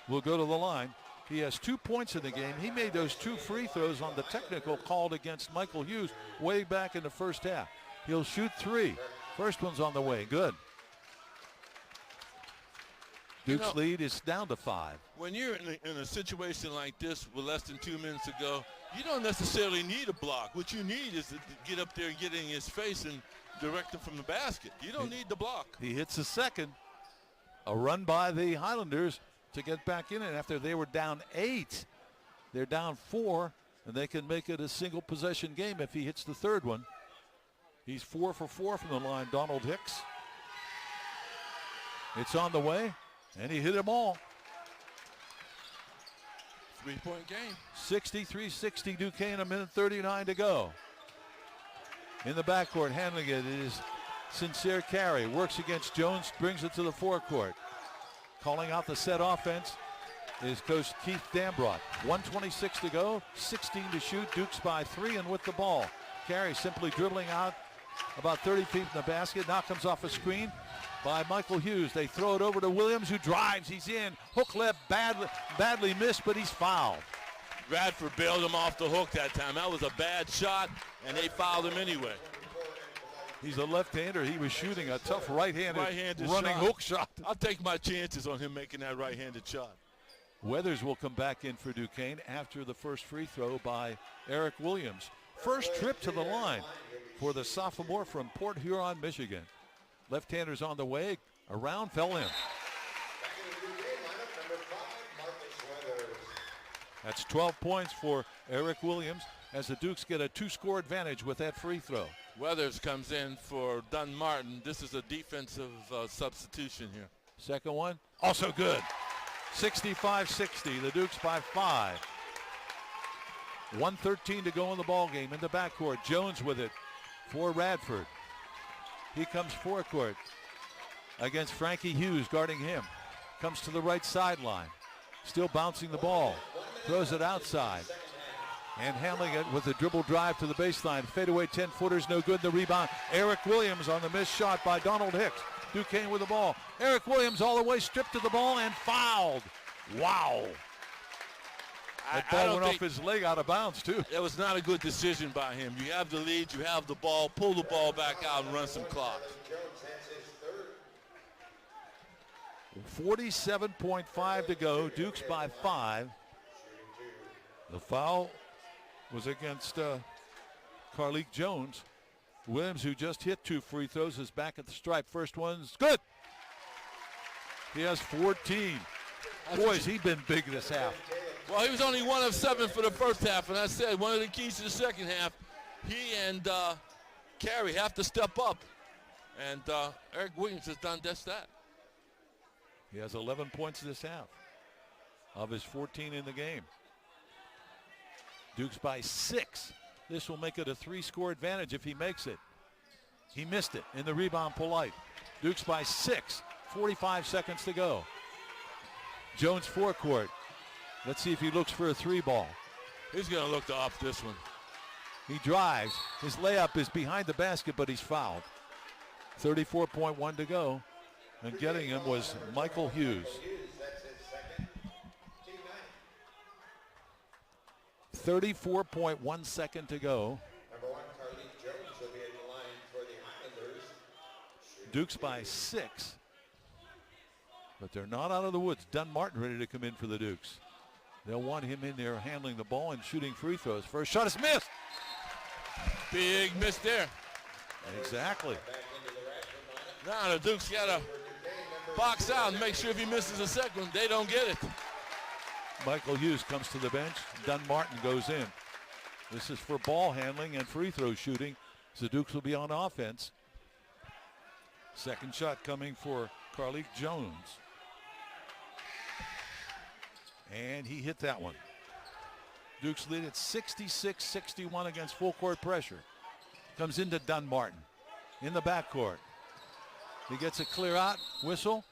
will go to the line. He has 2 points in the game. He made those 2 free throws on the technical called against Michael Hughes way back in the first half. He'll shoot 3. First one's on the way. Good. Duke's lead is down to 5. When you're in a situation like this with less than 2 minutes to go, you don't necessarily need a block. What you need is to get up there and get in his face and direct him from the basket. You don't need the block. He hits the second. A run by the Highlanders to get back in it after they were down 8. They're down 4, and they can make it a single possession game if he hits the third one. He's 4 for 4 from the line, Donald Hicks. It's on the way, and he hit them all. 3-point game. 63-60 Duquesne, 1:39 to go. In the backcourt, handling it is Sincere Carey. Works against Jones, brings it to the forecourt. Calling out the set offense is Coach Keith Dambrot. 1:26 to go, 16 to shoot. Dukes by 3 and with the ball. Carey simply dribbling out about 30 feet from the basket. Now comes off a screen by Michael Hughes. They throw it over to Williams, who drives. He's in. Hook left, badly missed, but he's fouled. Radford bailed him off the hook that time. That was a bad shot, and they fouled him anyway. He's a left-hander. He was shooting a tough right-handed running shot. hook shot. I'll take my chances on him making that right-handed shot. Weathers will come back in for Duquesne after the first free throw by Eric Williams. First trip to the line for the sophomore from Port Huron, Michigan. Left-handers on the way. Around, fell in. That's 12 points for Eric Williams as the Dukes get a 2-score advantage with that free throw. Weathers comes in for Dunmartin. This is a defensive substitution here. Second one, also good. 65-60, the Dukes by 5. 1:13 to go in the ball game. In the backcourt, Jones with it for Radford. He comes forecourt against Frankie Hughes guarding him. Comes to the right sideline. Still bouncing the ball. Throws it outside. And handling it with a dribble drive to the baseline. Fadeaway 10-footers, no good. The rebound, Eric Williams on the missed shot by Donald Hicks. Duquesne with the ball. Eric Williams all the way stripped to the ball and fouled. Wow. That ball went off his leg out of bounds, too. It was not a good decision by him. You have the lead, you have the ball, pull the ball back out and run some clock. 47.5 to go. Dukes by 5. The foul was against Carleek Jones. Williams, who just hit 2 free throws, is back at the stripe. First one's good. He has 14. Boys, he's been big this half. Well, he was only 1 of 7 for the first half, and I said one of the keys to the second half, he and Carey have to step up. And Eric Williams has done just that. He has 11 points this half of his 14 in the game. Dukes by 6. This will make it a 3-score advantage if he makes it. He missed it in the rebound, Polite. Dukes by 6. 45 seconds to go. Jones forecourt. Let's see if he looks for a 3 ball. He's going to look to off this one. He drives. His layup is behind the basket, but he's fouled. 34.1 to go. And getting him was Michael Hughes. 34.1 second to go. Number 1, Carly Jones will be at the line for the Highlanders. Dukes by 6. But they're not out of the woods. Dunn Martin ready to come in for the Dukes. They'll want him in there handling the ball and shooting free throws. First shot is missed. Big miss there. Exactly. Now the Dukes got to box out and make sure if he misses a second, they don't get it. Michael Hughes comes to the bench. Dunn Martin goes in. This is for ball handling and free throw shooting. So the Dukes will be on offense. Second shot coming for Carlik Jones. And he hit that one. Dukes lead at 66-61 against full court pressure. Comes into Dunn Martin in the backcourt. He gets a clear out whistle.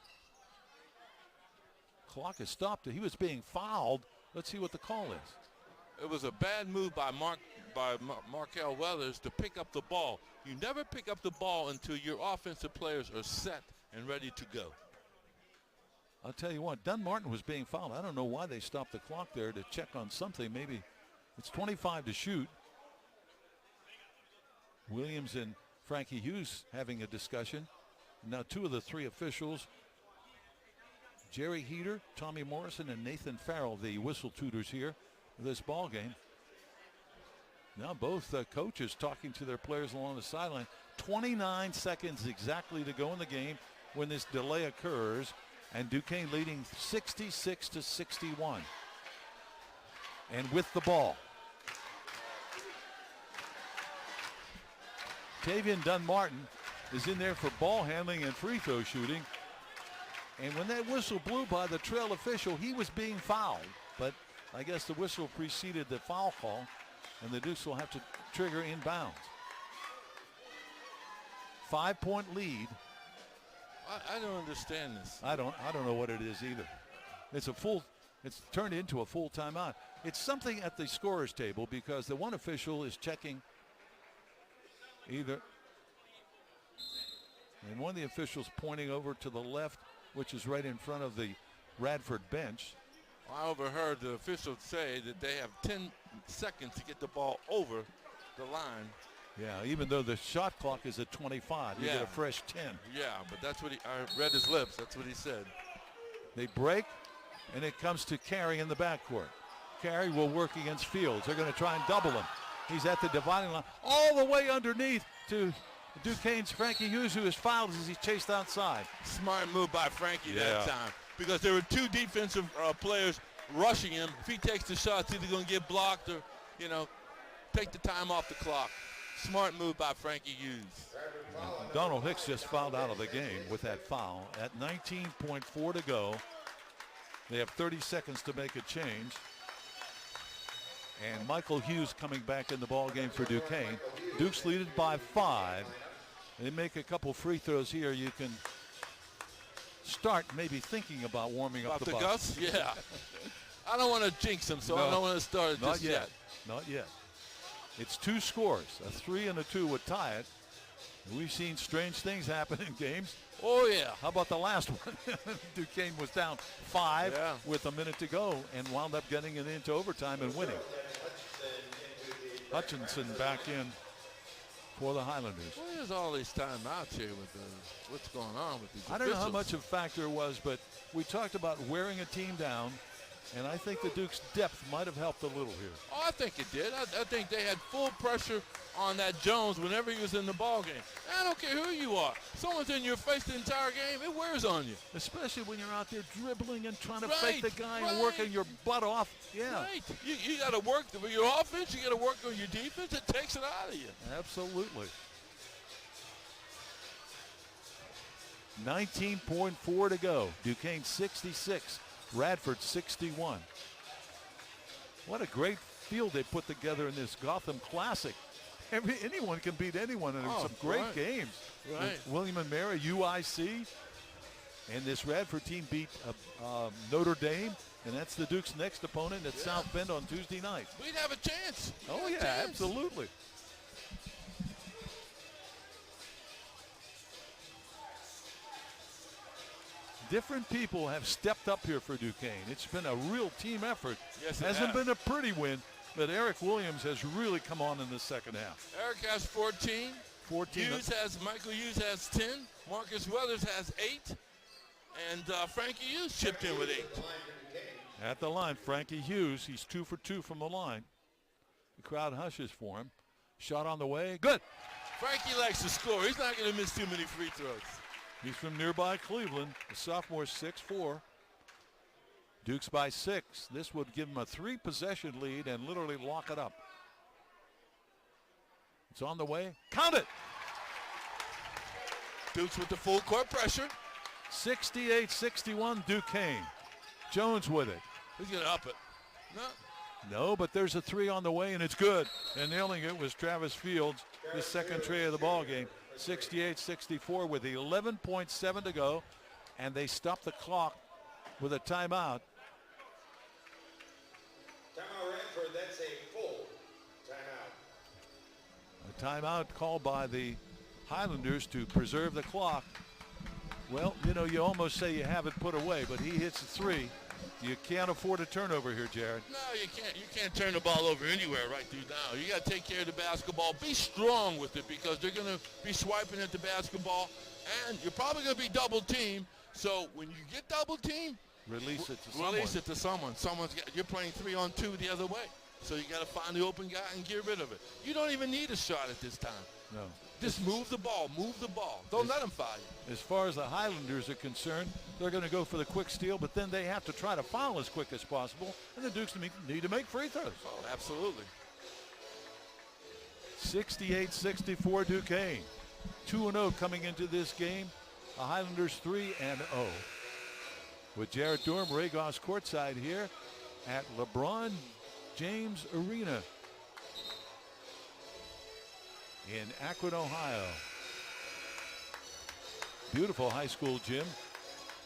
Clock is stopped. He was being fouled. Let's see what the call is. It was a bad move by Markel Weathers to pick up the ball. You never pick up the ball until your offensive players are set and ready to go. I'll tell you what, Dunn Martin was being fouled. I don't know why they stopped the clock there to check on something. Maybe it's 25 to shoot. Williams and Frankie Hughes having a discussion. Now 2 of the 3 officials, Jerry Heater, Tommy Morrison, and Nathan Farrell, the whistle tutors here for this ball game. Now both coaches talking to their players along the sideline. 29 seconds exactly to go in the game when this delay occurs, and Duquesne leading 66-61. And with the ball, Tavian Dunn Martin is in there for ball handling and free throw shooting. And when that whistle blew by the trail official, he was being fouled. But I guess the whistle preceded the foul call, and the Dukes will have to trigger inbounds. 5-point lead. I don't understand this. I don't know what it is either. It's turned into a full timeout. It's something at the scorer's table because the one official is checking either, and one of the officials pointing over to the left, which is right in front of the Radford bench. I overheard the officials say that they have 10 seconds to get the ball over the line. Yeah, even though the shot clock is at 25, you get a fresh 10. Yeah, but that's what I read his lips. That's what he said. They break, and it comes to Carey in the backcourt. Carey will work against Fields. They're going to try and double him. He's at the dividing line, all the way underneath to Duquesne's Frankie Hughes, who is fouled as he's chased outside. Smart move by Frankie that time, because there were 2 defensive players rushing him. If he takes the shot, it's either going to get blocked or, take the time off the clock. Smart move by Frankie Hughes. Donald Hicks just fouled out of the game with that foul. At 19.4 to go, they have 30 seconds to make a change. And Michael Hughes coming back in the ball game for Duquesne. Dukes lead it by 5. They make a couple free throws here. You can start maybe thinking about warming up the Bucks. Yeah. I don't want to jinx them, so I don't want to start it just yet. Not yet. It's 2 scores. A 3 and a 2 would tie it. We've seen strange things happen in games. Oh, yeah. How about the last one? Duquesne was down 5 with a minute to go and wound up getting it into overtime and winning. Hutchinson back in for the Highlanders. What is all these timeouts here with what's going on with these officials? I don't know how much of a factor it was, but we talked about wearing a team down, and I think the Dukes' depth might have helped a little here. Oh, I think it did. I think they had full pressure on that Jones whenever he was in the ball game. I don't care who you are. Someone's in your face the entire game, it wears on you. Especially when you're out there dribbling and trying to fake the guy and working your butt off. Yeah. Right. You got to work with your offense. You got to work on your defense. It takes it out of you. Absolutely. 19.4 to go. Duquesne 66. Radford 61. What a great field they put together in this Gotham Classic. Anyone can beat anyone, and some great games. Right. William and Mary, UIC, and this Radford team beat Notre Dame, and that's the Duke's next opponent at South Bend on Tuesday night. We'd have a chance. Oh, yeah, absolutely. Different people have stepped up here for Duquesne. It's been a real team effort. Yes, it hasn't been a pretty win, But Eric Williams has really come on in the second half. Eric has 14. 14. Michael Hughes has 10. Marcus Weathers has 8. And Frankie Hughes chipped in with 8. At the line, Frankie Hughes, he's 2 for 2 from the line. The crowd hushes for him. Shot on the way, good. Frankie likes to score. He's not going to miss too many free throws. He's from nearby Cleveland. The sophomore 6'4". Dukes by 6. This would give him a 3-possession lead and literally lock it up. It's on the way. Count it! Dukes with the full court pressure. 68-61 Duquesne. Jones with it. He's going to up it. No, but there's a 3 on the way, and it's good. And nailing it was Travis Fields, his second tray of the ball game. 68-64 with 11.7 to go, and they stop the clock with a timeout. Timeout, Radford. That's a full timeout. A timeout called by the Highlanders to preserve the clock. Well, you know, you almost say you have it put away, but he hits a 3. You can't afford a turnover here, Jared. No, you can't. You can't turn the ball over anywhere right through now. You got to take care of the basketball. Be strong with it because they're going to be swiping at the basketball, and you're probably going to be double teamed. So when you get double teamed, release it to someone. Release it to someone. You're playing 3-on-2 the other way. So you got to find the open guy and get rid of it. You don't even need a shot at this time. No. Just move the ball. Move the ball. Don't let them foul you. As far as the Highlanders are concerned, they're going to go for the quick steal, but then they have to try to foul as quick as possible, and the Dukes need to make free throws. Oh, absolutely. 68-64 Duquesne. 2-0 coming into this game. The Highlanders 3-0. With Jared Durham, Ray Goss courtside here at LeBron James Arena in Akron, Ohio. Beautiful high school gym.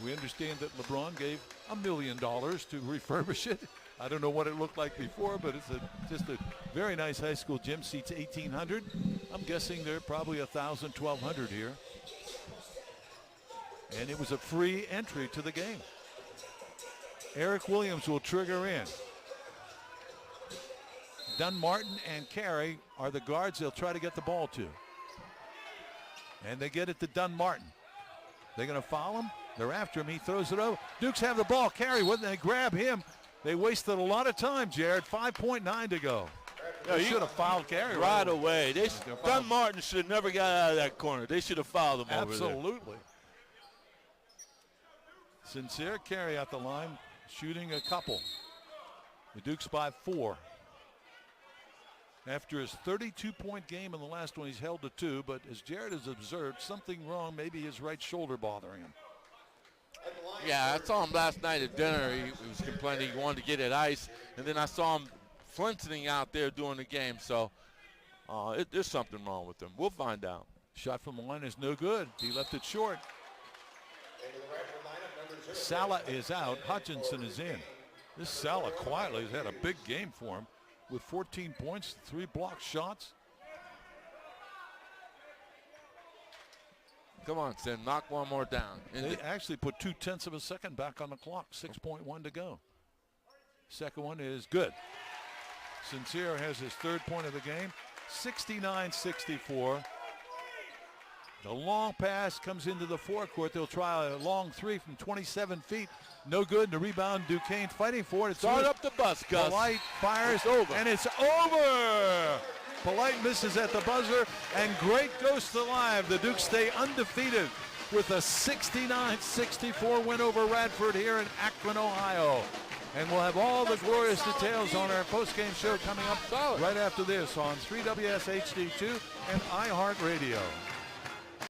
We understand that LeBron gave $1 million to refurbish it. I don't know what it looked like before, but it's just a very nice high school gym. Seats 1,800. I'm guessing there are probably 1,000, 1,200 here. And it was a free entry to the game. Eric Williams will trigger in. Dunmartin and Carey are the guards they'll try to get the ball to. And they get it to Dunmartin. They're going to foul him. They're after him. He throws it over. Dukes have the ball. Carey, when they grab him, they wasted a lot of time, Jared. 5.9 to go. Yeah, you should have fouled Carey right away. Dunmartin should have never got out of that corner. They should have fouled him over there. Absolutely. Sincere Carey at the line, shooting a couple. The Dukes by 4. After his 32-point game in the last one, he's held to 2, but as Jared has observed, something wrong, maybe his right shoulder bothering him. Yeah, I saw him last night at dinner. He was complaining he wanted to get at ice, and then I saw him flinching out there during the game, so there's something wrong with him. We'll find out. Shot from the line is no good. He left it short. Sala is out. Hutchinson is in. This Sala quietly has had a big game for him with 14 points, 3 blocked shots. Come on, Sin, knock one more down. And they actually put 0.2 of a second back on the clock, 6.1 to go. Second one is good. Sincere has his 3rd point of the game, 69-64. The long pass comes into the forecourt. They'll try a long 3 from 27 feet. No good. The rebound, Duquesne fighting for it. Start up the bus, Gus. Polite fires, over. And it's over. Polite misses at the buzzer, and great Ghosts alive. The Dukes stay undefeated with a 69-64 win over Radford here in Akron, Ohio. And we'll have all the glorious details on our postgame show coming up right after this on 3WS HD2 and iHeartRadio.